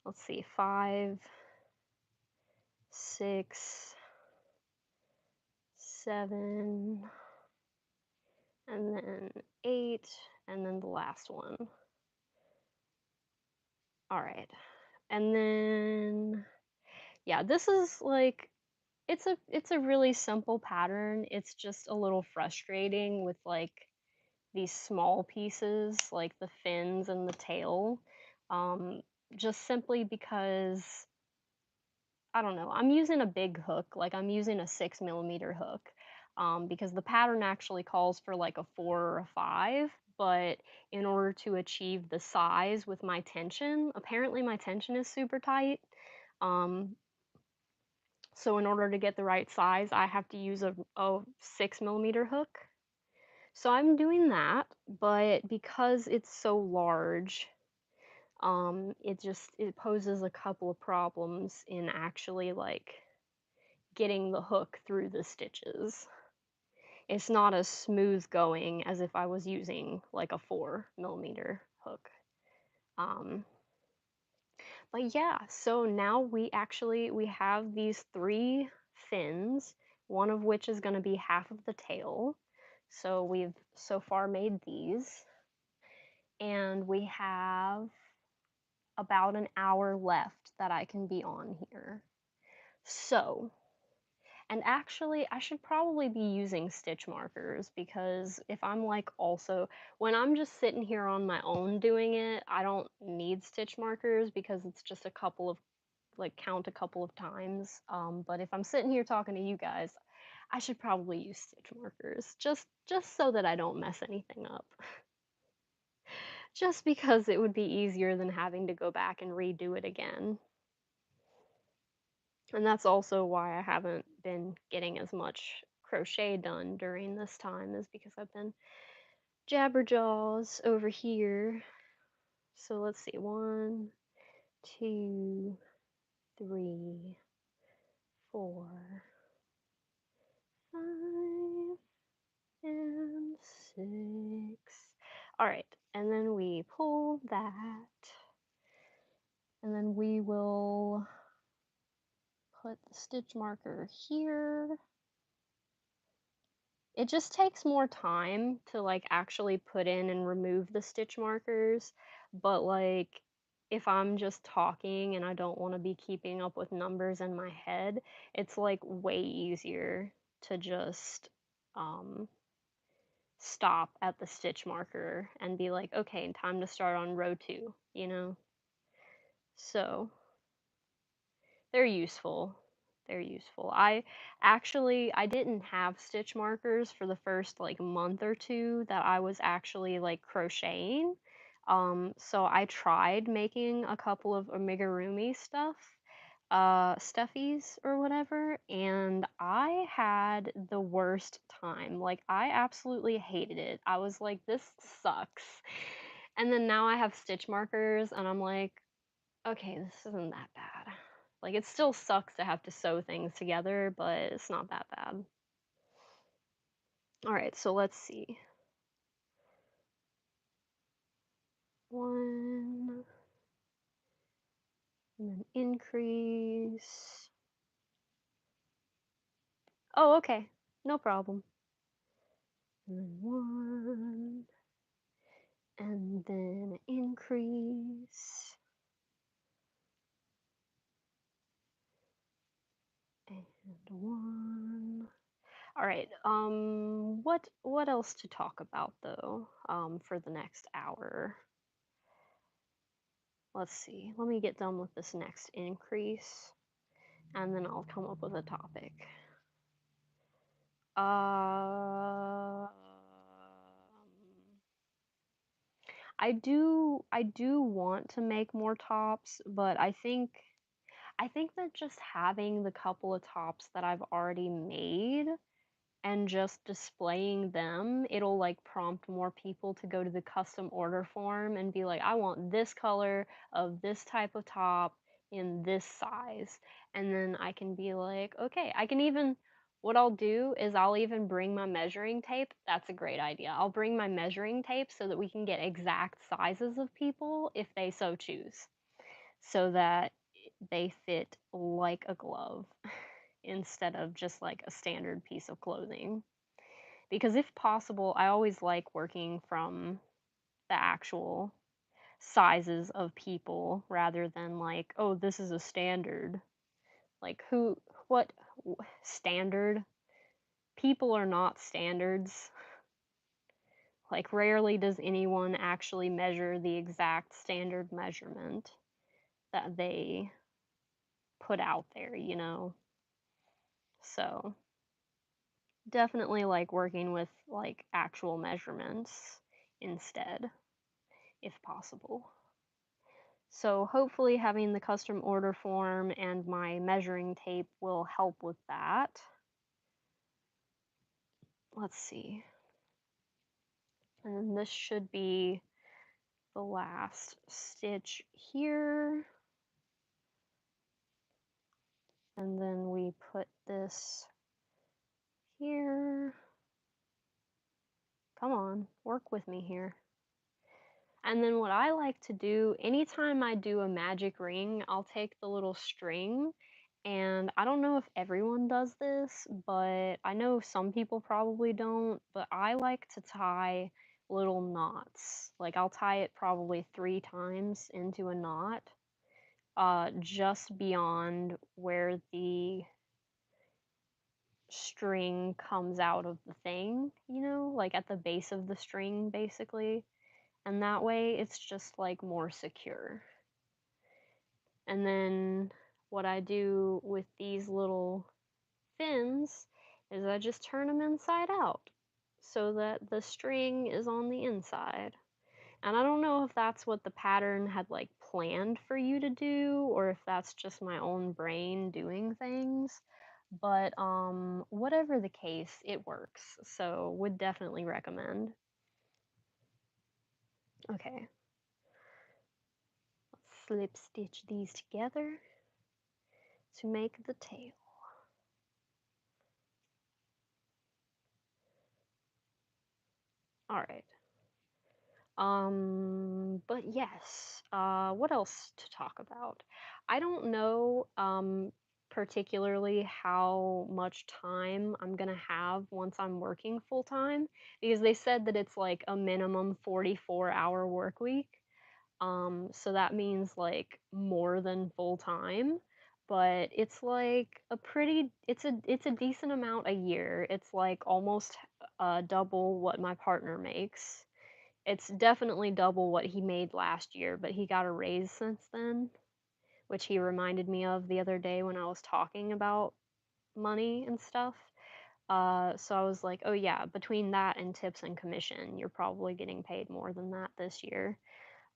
Let's see, 5, 6, 7, and then 8, and then the last one. All right. And then yeah, this is like it's a really simple pattern. It's just a little frustrating with like these small pieces, like the fins and the tail. Um, just simply because I don't know. I'm using a big hook, like I'm using a 6 millimeter hook, because the pattern actually calls for like a 4 or a 5. But in order to achieve the size with my tension, apparently my tension is super tight. Um, so in order to get the right size, I have to use a 6 millimeter hook. So I'm doing that, but because it's so large, it poses a couple of problems in actually like getting the hook through the stitches. It's not as smooth going as if I was using like a 4 millimeter hook. Um, but yeah, so now we have these three fins, one of which is going to be half of the tail. So we've so far made these, and we have about an hour left that I can be on here. So and actually, I should probably be using stitch markers because if I'm like also, when I'm just sitting here on my own doing it, I don't need stitch markers because it's just a couple of, like, count a couple of times. But if I'm sitting here talking to you guys, I should probably use stitch markers just so that I don't mess anything up. Just because it would be easier than having to go back and redo it again. And that's also why I haven't been getting as much crochet done during this time, is because I've been jabberjaws over here. So let's see, 1, 2, 3, 4, 5, and 6. All right, and then we pull that, and then we will put the stitch marker here. It just takes more time to, like, actually put in and remove the stitch markers, but, like, if I'm just talking and I don't wanna be keeping up with numbers in my head, it's, like, way easier to just, um, stop at the stitch marker and be like, "Okay, time to start on row 2," you know? So they're useful. They're useful. I didn't have stitch markers for the first like month or two that I was actually like crocheting. So I tried making a couple of amigurumi stuffies or whatever, and I had the worst time. Like I absolutely hated it. I was like, this sucks. And then now I have stitch markers and I'm like, Okay, this isn't that bad. Like, it still sucks to have to sew things together, but it's not that bad. Alright, so let's see. One, and then increase. Oh, okay. No problem. And then one, and then increase. And one. All right. What else to talk about though? For the next hour. Let's see. Let me get done with this next increase, and then I'll come up with a topic. I do want to make more tops, but I think that just having the couple of tops that I've already made and just displaying them, it'll like prompt more people to go to the custom order form and be like, I want this color of this type of top in this size. And then I can be like, okay, I can even, what I'll do is I'll even bring my measuring tape. That's a great idea. I'll bring my measuring tape so that we can get exact sizes of people if they so choose, so that they fit like a glove instead of just like a standard piece of clothing. Because if possible, I always like working from the actual sizes of people rather than like, oh, this is a standard. Like, what standard? People are not standards. Like, rarely does anyone actually measure the exact standard measurement that they put out there. So, definitely like working with like actual measurements instead, if possible. So hopefully having the custom order form and my measuring tape will help with that. Let's see. And this should be the last stitch here. And then we put this here. Come on, work with me here. And then what I like to do, anytime I do a magic ring, I'll take the little string, and I don't know if everyone does this, but I know some people probably don't, but I like to tie little knots. Like, I'll tie it probably 3 times into a knot, just beyond where the string comes out of the thing, like at the base of the string, basically. And that way it's just like more secure. And then what I do with these little fins is I just turn them inside out so that the string is on the inside. And I don't know if that's what the pattern had like planned for you to do or if that's just my own brain doing things. But whatever the case, it works. So would definitely recommend. Okay. Slip stitch these together to make the tail. All right. But yes, what else to talk about? I don't know, particularly how much time I'm gonna have once I'm working full time, because they said that it's like a minimum 44-hour work week. So that means like more than full time, but it's like it's a decent amount a year. It's like almost double what my partner makes. It's definitely double what he made last year, but he got a raise since then, which he reminded me of the other day when I was talking about money and stuff. So I was like, oh yeah, between that and tips and commission, you're probably getting paid more than that this year.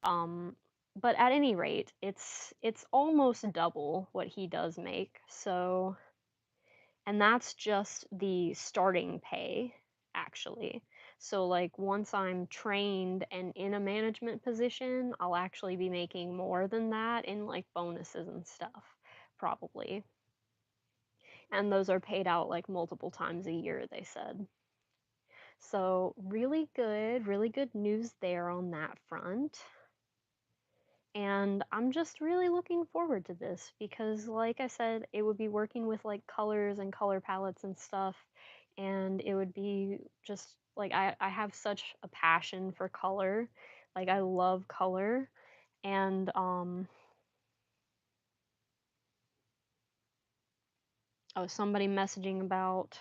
Um, but at any rate, it's almost double what he does make. And that's just the starting pay, actually. So, like, once I'm trained and in a management position, I'll actually be making more than that in, like, bonuses and stuff, probably. And those are paid out, like, multiple times a year, they said. So, really good news there on that front. And I'm just really looking forward to this because, like I said, it would be working with like colors and color palettes and stuff. And it would be just like I have such a passion for color. Like, I love color. And, oh, somebody messaging about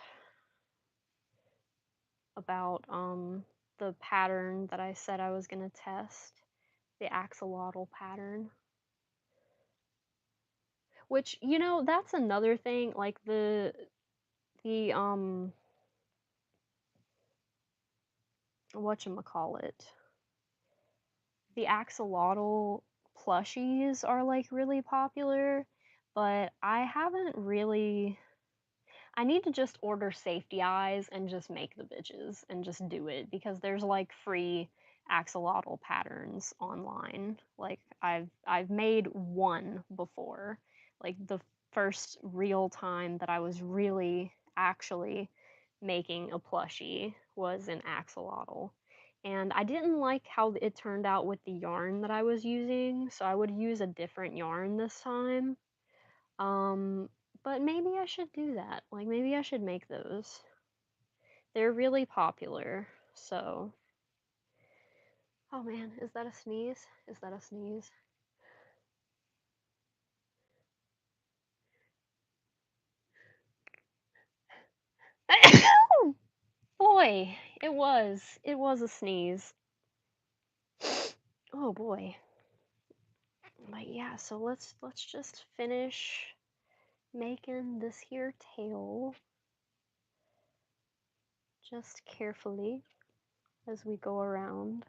the pattern that I said I was going to test, the axolotl pattern. Which, that's another thing, like the whatchamacallit, the axolotl plushies are like really popular, but I haven't really. I need to just order safety eyes and just make the bitches and just do it because there's like free axolotl patterns online. Like, I've made one before. Like, the first real time that I was really actually making a plushie was an axolotl. And I didn't like how it turned out with the yarn that I was using, so I would use a different yarn this time. Um, but maybe I should do that. Like, maybe I should make those. They're really popular, so. Oh man, is that a sneeze? Is that a sneeze? Boy, it was. It was a sneeze. Oh boy. But yeah, so let's just finish making this here tail just carefully as we go around.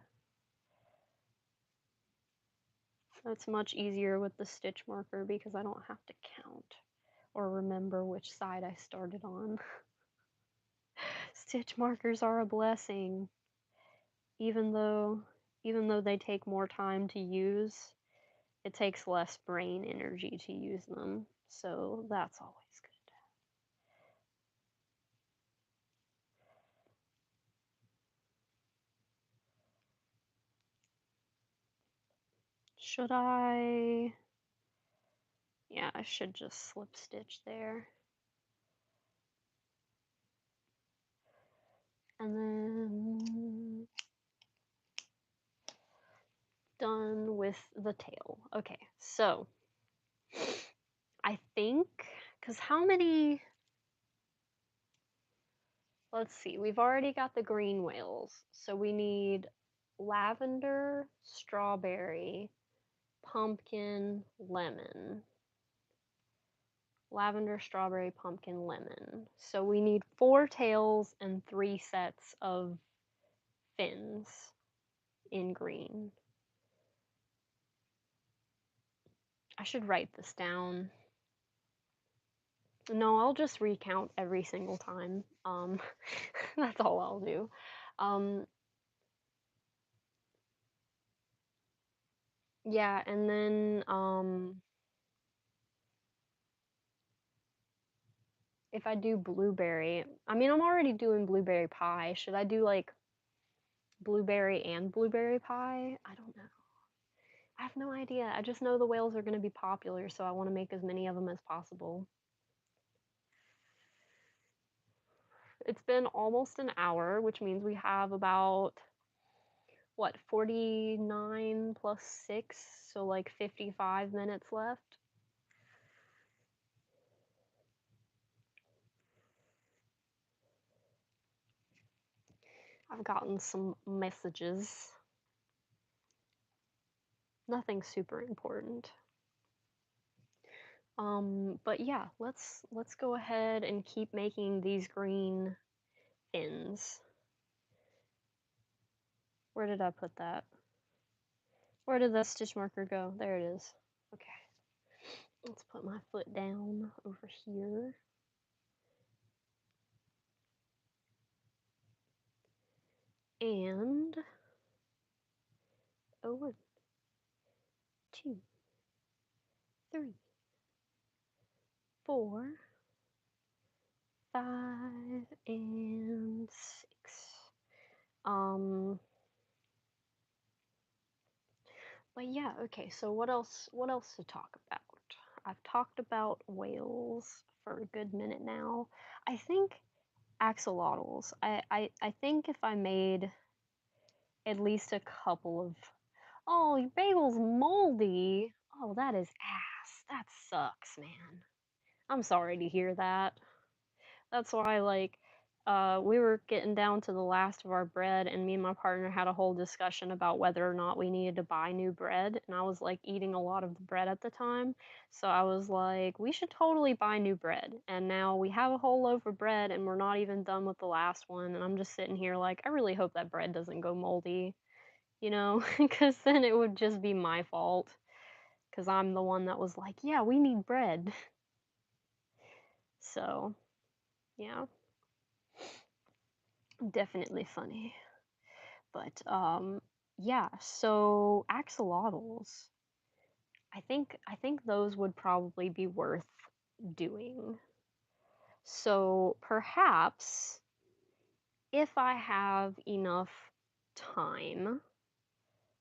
It's much easier with the stitch marker because I don't have to count or remember which side I started on. Stitch markers are a blessing, even though they take more time to use. It takes less brain energy to use them, so that's always good. Should I? Yeah, I should just slip stitch there. And then done with the tail. Okay, so I think, because how many, let's see, we've already got the green whales, so we need lavender, strawberry, pumpkin, lemon. Lavender, strawberry, pumpkin, lemon. So we need 4 tails and 3 sets of fins in green. I should write this down. No, I'll just recount every single time. That's all I'll do. Um, yeah, and then if I do blueberry, I mean, I'm already doing blueberry pie. Should I do like blueberry and blueberry pie? I don't know. I have no idea. I just know the whales are going to be popular, so I want to make as many of them as possible. It's been almost an hour, which means we have about, what, 49 plus 6, so like 55 minutes left. I've gotten some messages. Nothing super important. But yeah, let's go ahead and keep making these green fins. Where did I put that? Where did the stitch marker go? There it is. Okay. Let's put my foot down over here. And a 1, 2, 3, 4, 5, and 6. Um, but yeah, okay, so what else to talk about? I've talked about whales for a good minute now. I think axolotls. I think if I made at least a couple of, oh, your bagel's moldy. Oh, that is ass. That sucks, man. I'm sorry to hear that. That's why, like, we were getting down to the last of our bread, and me and my partner had a whole discussion about whether or not we needed to buy new bread. And I was like eating a lot of the bread at the time, so I was like, we should totally buy new bread. And now we have a whole loaf of bread, and we're not even done with the last one. And I'm just sitting here like, I really hope that bread doesn't go moldy, you know, because then it would just be my fault. Because I'm the one that was like, yeah, we need bread. So, yeah, definitely funny. But yeah, so axolotls, I think those would probably be worth doing. So perhaps if I have enough time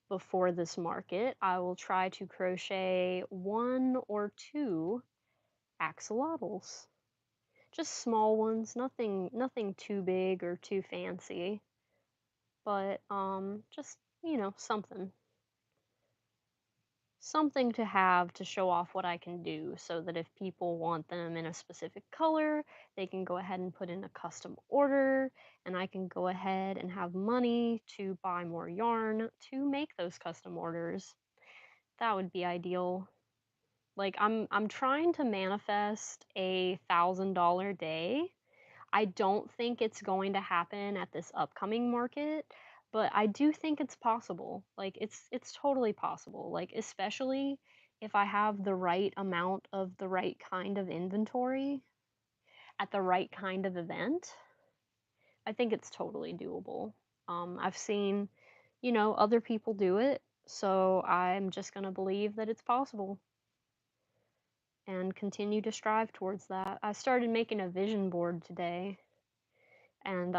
before this market, I will try to crochet 1 or 2 axolotls. Just small ones, nothing too big or too fancy, but just, something to have to show off what I can do so that if people want them in a specific color, they can go ahead and put in a custom order, and I can go ahead and have money to buy more yarn to make those custom orders. That would be ideal. Like I'm trying to manifest a $1,000 day. I don't think it's going to happen at this upcoming market, but I do think it's possible. Like it's totally possible. Like especially if I have the right amount of the right kind of inventory at the right kind of event, I think it's totally doable. I've seen, other people do it, so I'm just going to believe that it's possible and continue to strive towards that. I started making a vision board today, and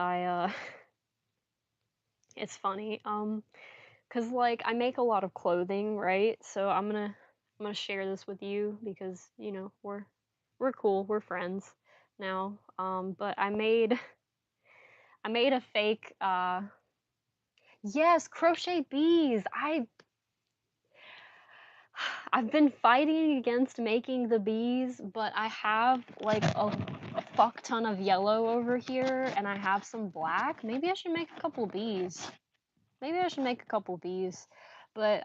it's funny. Cause like I make a lot of clothing, right? So I'm gonna share this with you because we're cool, we're friends now. But I made a fake yes, crochet bees. I've been fighting against making the bees, but I have like a fuck ton of yellow over here, and I have some black. Maybe I should make a couple bees. Maybe I should make a couple of these. But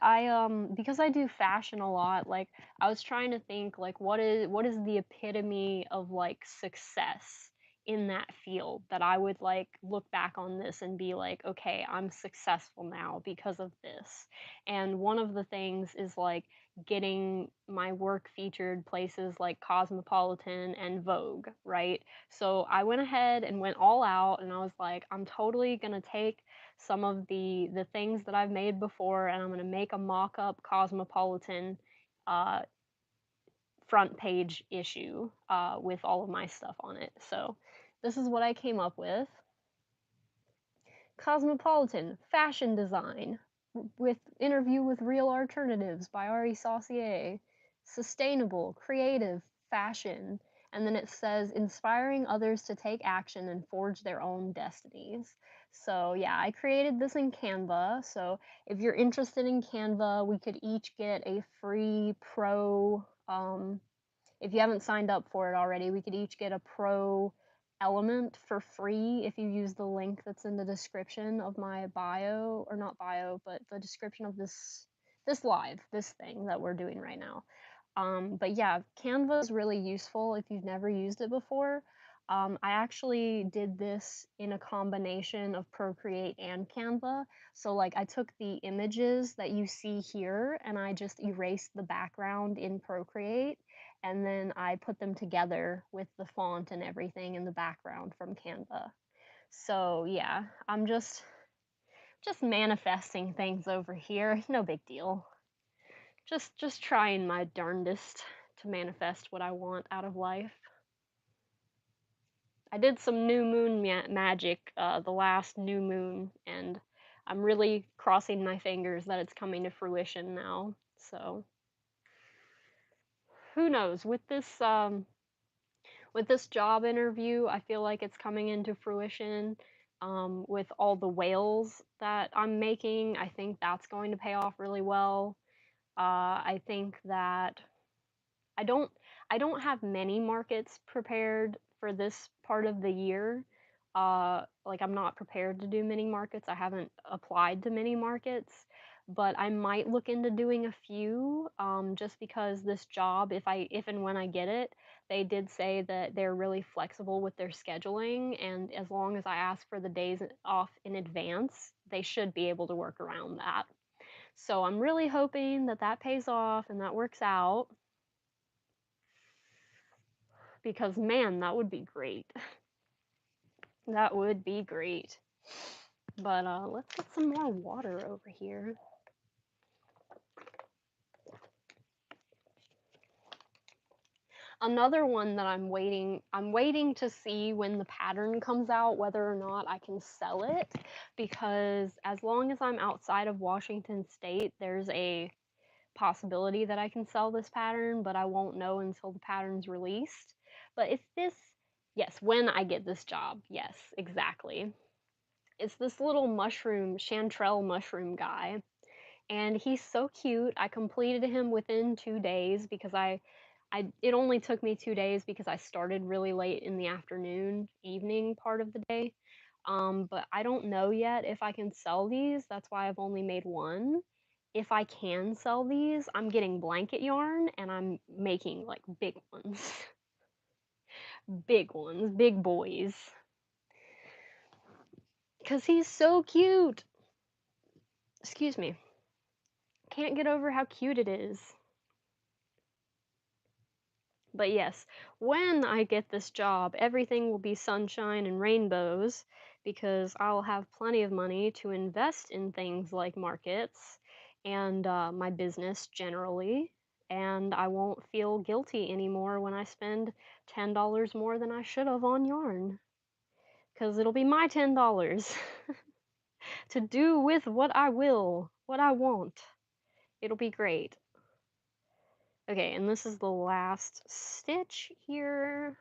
because I do fashion a lot, like I was trying to think like what is the epitome of like success in that field that I would like look back on this and be like, okay, I'm successful now because of this. And one of the things is like getting my work featured places like Cosmopolitan and Vogue, right? So I went ahead and went all out, and I was like, I'm totally going to take some of the things that I've made before, and I'm gonna make a mock-up Cosmopolitan uh, front page issue with all of my stuff on it. So this is what I came up with. Cosmopolitan fashion design with interview with real alternatives by Ari Saucier. Sustainable, creative fashion. And then it says inspiring others to take action and forge their own destinies. So yeah, I created this in Canva. So if you're interested in Canva, we could each get a free pro if you haven't signed up for it already, we could each get a pro element for free if you use the link that's in the description of my bio, or not bio, but the description of this thing that we're doing right now. But yeah, Canva is really useful if you've never used it before. I actually did this in a combination of Procreate and Canva. So like I took the images that you see here and I just erased the background in Procreate, and then I put them together with the font and everything in the background from Canva. So yeah, Just manifesting things over here. No big deal. Just trying my darndest to manifest what I want out of life. I did some new moon magic the last new moon, and I'm really crossing my fingers that it's coming to fruition now. So who knows? With this job interview, I feel like it's coming into fruition. With all the whales that I'm making, I think that's going to pay off really well. I think that I don't I don't have many markets prepared for this part of the year. Like I'm not prepared to do mini markets. I haven't applied to mini markets, but I might look into doing a few just because this job, if and when I get it, they did say that they're really flexible with their scheduling, and as long as I ask for the days off in advance, they should be able to work around that. So I'm really hoping that that pays off and that works out because man, that would be great. That would be great. But let's get some more water over here. Another one that I'm waiting to see when the pattern comes out whether or not I can sell it, because as long as I'm outside of Washington state, there's a possibility that I can sell this pattern, but I won't know until the pattern's released. But it's this, yes, when I get this job. Yes, exactly. It's this little mushroom, chanterelle mushroom guy, and he's so cute. I completed him within 2 days because I it only took me 2 days because I started really late in the afternoon, evening part of the day. But I don't know yet if I can sell these. That's why I've only made one. If I can sell these, I'm getting blanket yarn and I'm making like big ones. Big ones, big boys. Cause he's so cute. Excuse me. Can't get over how cute it is. But yes, when I get this job, everything will be sunshine and rainbows because I'll have plenty of money to invest in things like markets and my business generally. And I won't feel guilty anymore when I spend $10 more than I should have on yarn. Because it'll be my $10 to do with what I will, what I want. It'll be great. Okay, and this is the last stitch here.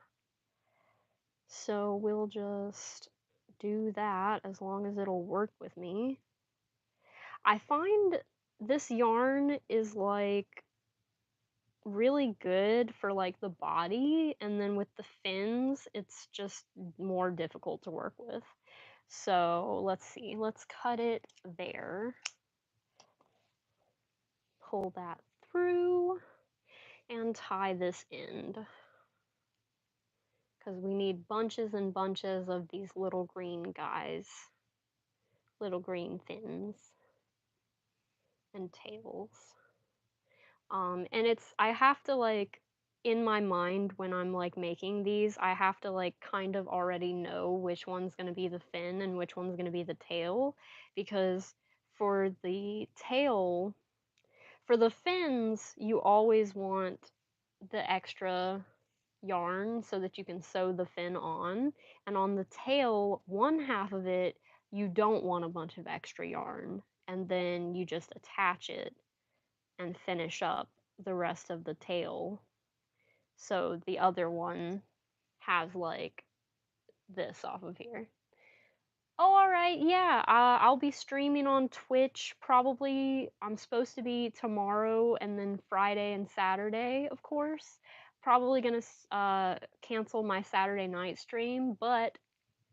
So we'll just do that as long as it'll work with me. I find this yarn is like really good for like the body, and then with the fins, it's just more difficult to work with. So let's see, let's cut it there, pull that through, and tie this end because we need bunches and bunches of these little green guys, little green fins and tails. And I have to like, in my mind when I'm like making these, I have to like kind of already know which one's going to be the fin and which one's going to be the tail, because for the tail, for the fins, you always want the extra yarn so that you can sew the fin on, and on the tail, one half of it, you don't want a bunch of extra yarn, and then you just attach it and finish up the rest of the tail. So the other one has like this off of here. Oh, all right. Yeah, I'll be streaming on Twitch probably. I'm supposed to be tomorrow and then Friday and Saturday, of course. Probably gonna cancel my Saturday night stream, but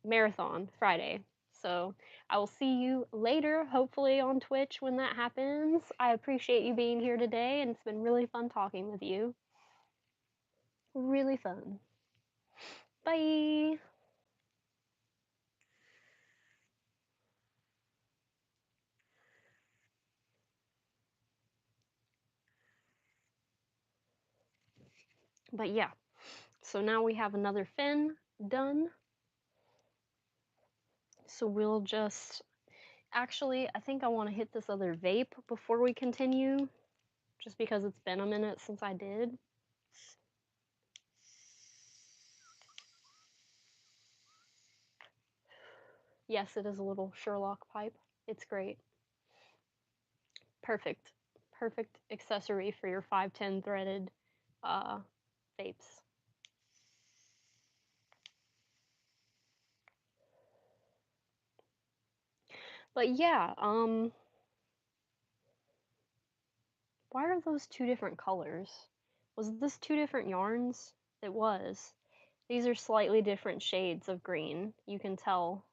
marathon Friday. So I will see you later, hopefully on Twitch when that happens. I appreciate you being here today, and it's been really fun talking with you. Really fun. Bye. But yeah, so now we have another fin done. So we'll just Actually, I think I want to hit this other vape before we continue, just because it's been a minute since I did. Yes, it is a little Sherlock pipe. It's great. Perfect. Perfect accessory for your 510 threaded uh, vapes. But yeah, why are those two different colors? Was this two different yarns? It was. These are slightly different shades of green. You can tell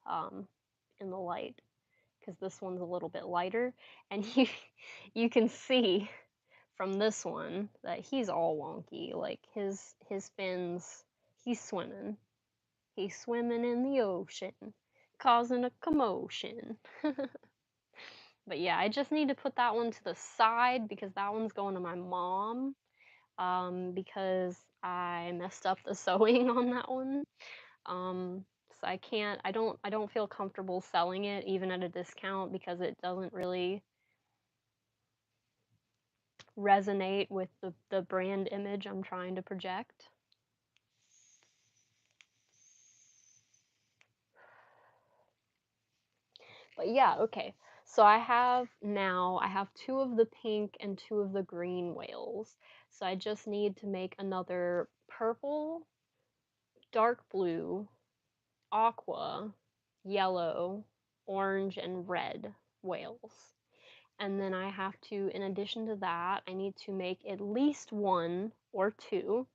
in the light because this one's a little bit lighter, and you can see from this one that he's all wonky. Like his fins, he's swimming. He's swimming in the ocean, causing a commotion. But yeah, I just need to put that one to the side because that one's going to my mom. Because I messed up the sewing on that one. So I don't feel comfortable selling it even at a discount because it doesn't really resonate with the brand image I'm trying to project. But yeah, okay. So I have two of the pink and two of the green whales. So I just need to make another purple, dark blue, aqua, yellow, orange, and red whales. And then I have to, in addition to that, I need to make at least one or two,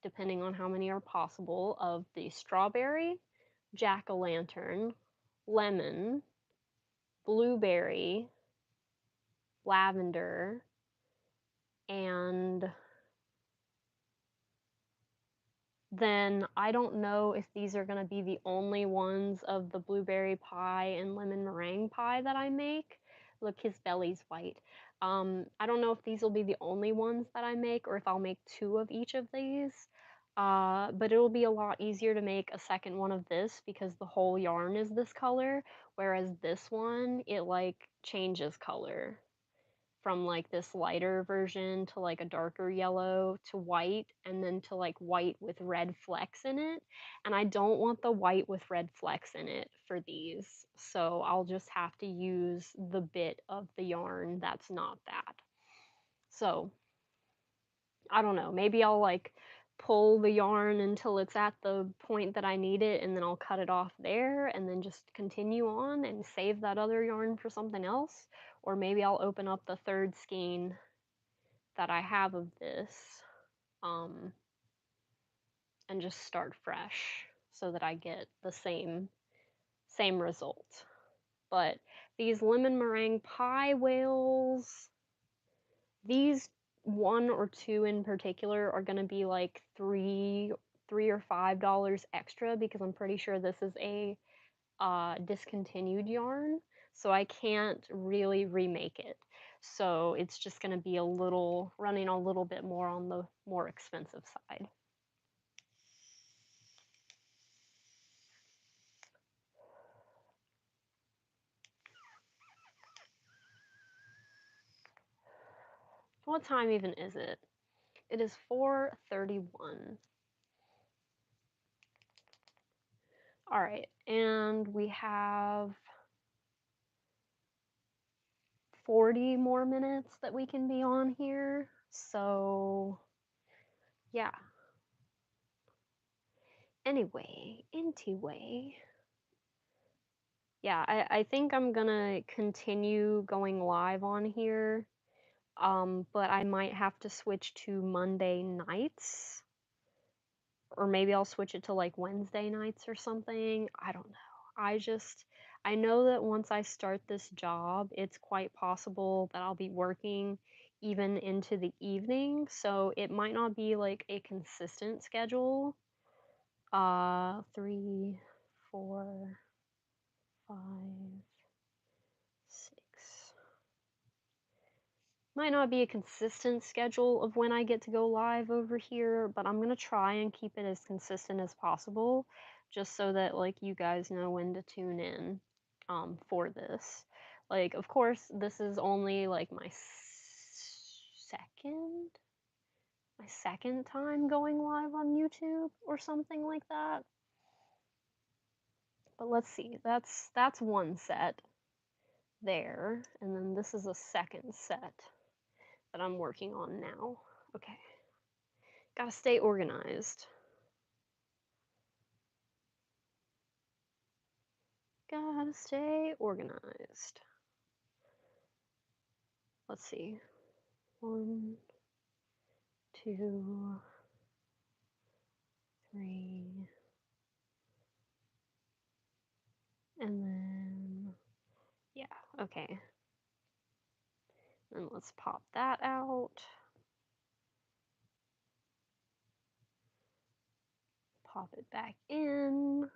depending on how many are possible, of the strawberry, jack o' lantern, lemon, blueberry, lavender, and then I don't know if these are going to be the only ones of the blueberry pie and lemon meringue pie that I make. Look, his belly's white. I don't know if these will be the only ones that I make or if I'll make two of each of these. But it'll be a lot easier to make a second one of this because the whole yarn is this color, whereas this one, it like changes color from like this lighter version to like a darker yellow to white and then to like white with red flecks in it. And I don't want the white with red flecks in it for these. So I'll just have to use the bit of the yarn that's not that. So I don't know. Maybe I'll like pull the yarn until it's at the point that I need it and then I'll cut it off there and then just continue on and save that other yarn for something else. Or maybe I'll open up the third skein that I have of this um, and just start fresh so that I get the same result. But these lemon meringue pie whales, these one or two in particular are going to be like $3 or $5 extra because I'm pretty sure this is a discontinued yarn, so I can't really remake it. So it's just going to be running a little bit more on the more expensive side. What time even is it? It is 4:31. All right, and we have 40 more minutes that we can be on here. So, yeah. Anyway. Yeah, I think I'm gonna continue going live on here. But I might have to switch to Monday nights, or maybe I'll switch it to like Wednesday nights or something. I don't know. I know that once I start this job, it's quite possible that I'll be working even into the evening, so it might not be like a consistent schedule. 3, 4, 5, 6. Might not be a consistent schedule of when I get to go live over here, but I'm gonna try and keep it as consistent as possible, just so that like you guys know when to tune in for this. Like, of course, this is only like second my second time going live on YouTube or something like that. But let's see. That's one set there, and then this is a second set that I'm working on now. Okay. Got to stay organized. Got to stay organized. Let's see. 1, 2, 3, and then yeah, okay. Then let's pop that out. Pop it back in.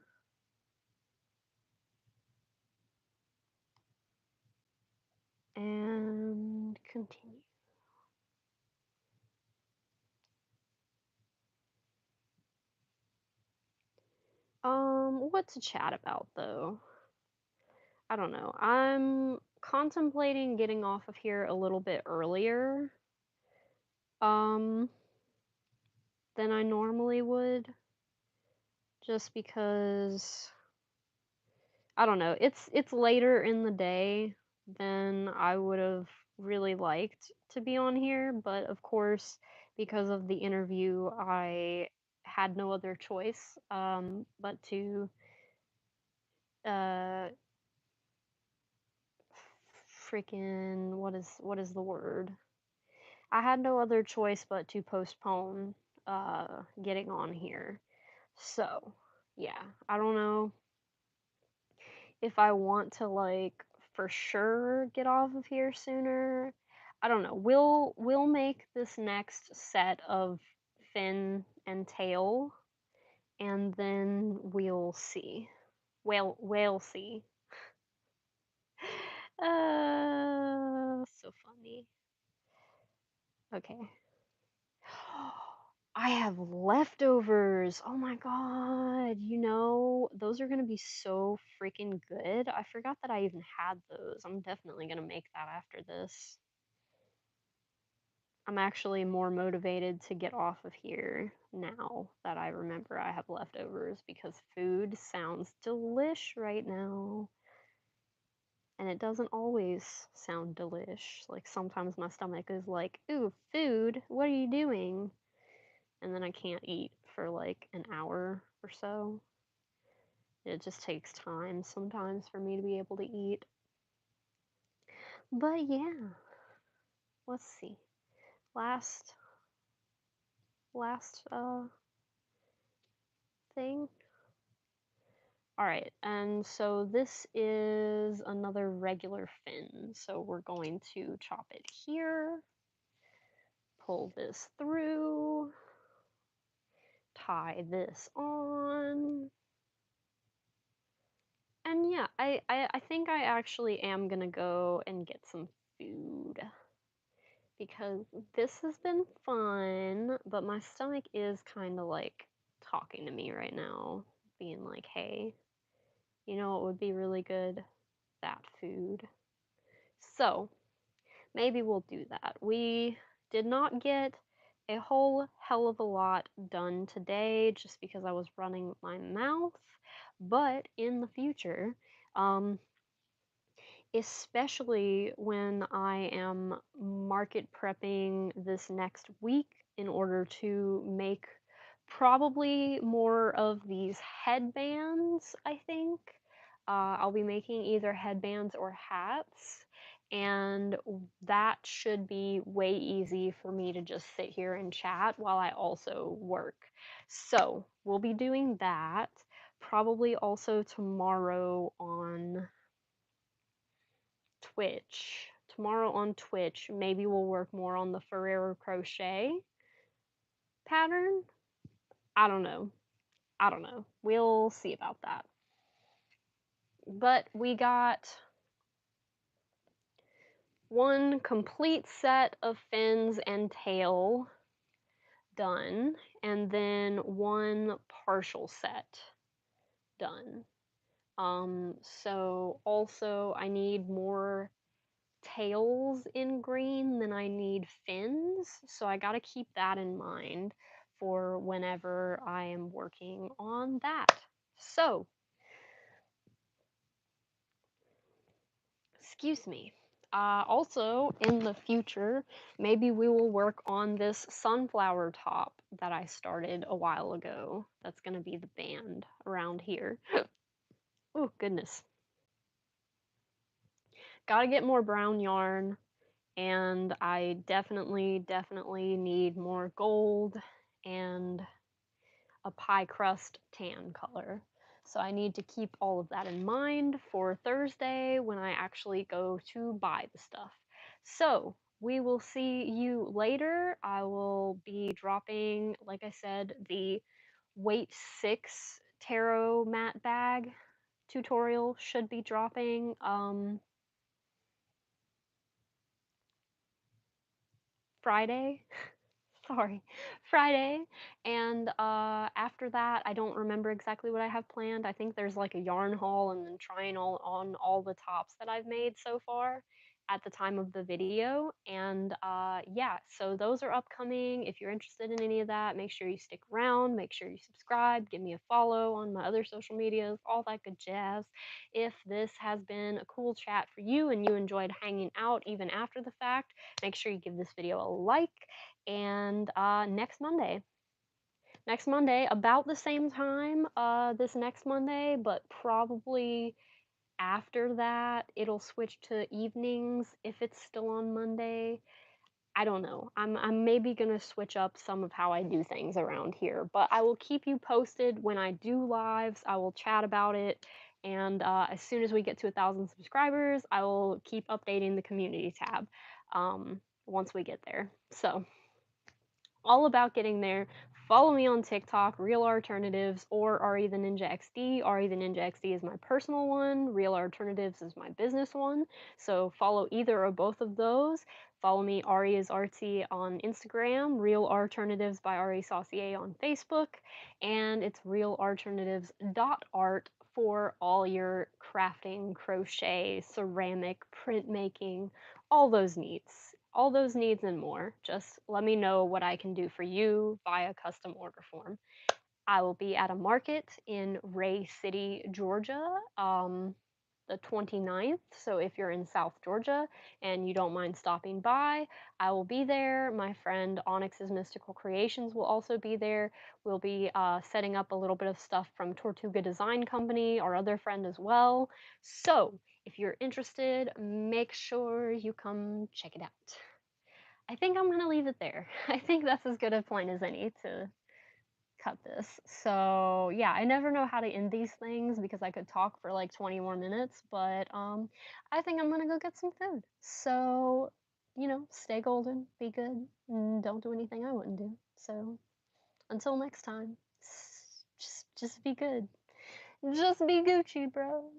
And continue. What to chat about though? I don't know. I'm contemplating getting off of here a little bit earlier, um, than I normally would, just because I don't know. It's later in the day than I would have really liked to be on here, but of course, because of the interview, I had no other choice but to uh freaking what is the word? I had no other choice but to postpone getting on here. So, yeah, I don't know if I want to like for sure get off of here sooner. I don't know. We'll make this next set of fin and tail and then we'll see. We'll see. So funny. Okay. I have leftovers. Oh my god. Those are gonna be so freaking good. I forgot that I even had those. I'm definitely gonna make that after this. I'm actually more motivated to get off of here now that I remember I have leftovers because food sounds delish right now. And it doesn't always sound delish. Like sometimes my stomach is like, ooh, food, what are you doing? And then I can't eat for like an hour or so. It just takes time sometimes for me to be able to eat. But yeah, let's see. Last last thing. All right, and so this is another regular fin. So we're going to chop it here, pull this through, tie this on. And yeah, I think I actually am gonna go and get some food because this has been fun, but my stomach is kind of like talking to me right now, being like, hey, you know what would be really good? That food. So maybe we'll do that. We did not get a whole hell of a lot done today just because I was running my mouth, but in the future, um, especially when I am market prepping this next week in order to make probably more of these headbands, I think. I'll be making either headbands or hats, and that should be way easy for me to just sit here and chat while I also work. So, we'll be doing that probably also tomorrow on Twitch. Tomorrow on Twitch, maybe we'll work more on the Ferrero crochet pattern. I don't know. I don't know. We'll see about that. But we got one complete set of fins and tail done, and then one partial set done. So also I need more tails in green than I need fins, so I gotta keep that in mind for whenever I am working on that. So, excuse me. Also, in the future, maybe we will work on this sunflower top that I started a while ago. That's gonna be the band around here. Oh, goodness. Gotta get more brown yarn, and I definitely need more gold and a pie crust tan color. So I need to keep all of that in mind for Thursday when I actually go to buy the stuff. So we will see you later. I will be dropping, like I said, the weight 6 tarot mat bag tutorial should be dropping Friday. Sorry, Friday. And after that, I don't remember exactly what I have planned. I think there's like a yarn haul and then trying on all the tops that I've made so far at the time of the video. And yeah, so those are upcoming. If you're interested in any of that, make sure you stick around, make sure you subscribe, give me a follow on my other social medias, all that good jazz. If this has been a cool chat for you and you enjoyed hanging out even after the fact, make sure you give this video a like. And next Monday, about the same time, this next Monday, but probably after that, it'll switch to evenings if it's still on Monday. I don't know. I'm maybe gonna switch up some of how I do things around here, but I will keep you posted when I do lives. I will chat about it, and as soon as we get to 1,000 subscribers, I will keep updating the community tab once we get there. So all about getting there. Follow me on TikTok, Real Alternatives, or Ari the Ninja XD. Ari the Ninja XD is my personal one. Real Alternatives is my business one. So follow either or both of those. Follow me, Ari is Artsy on Instagram, Real Alternatives by Ari Saucier on Facebook, and it's realalternatives.art for all your crafting, crochet, ceramic, printmaking, all those needs and more. Just let me know what I can do for you via custom order form. I will be at a market in Ray City, Georgia, the 29th. So if you're in South Georgia and you don't mind stopping by, I will be there. My friend Onyx's Mystical Creations will also be there. We'll be setting up a little bit of stuff from Tortuga Design Company, our other friend as well. So if you're interested, make sure you come check it out. I think I'm gonna leave it there. I think that's as good a point as any to cut this. So yeah, I never know how to end these things because I could talk for like 20 more minutes, but I think I'm gonna go get some food. So, stay golden, be good, and don't do anything I wouldn't do. So until next time, just be good. Just be Gucci, bro.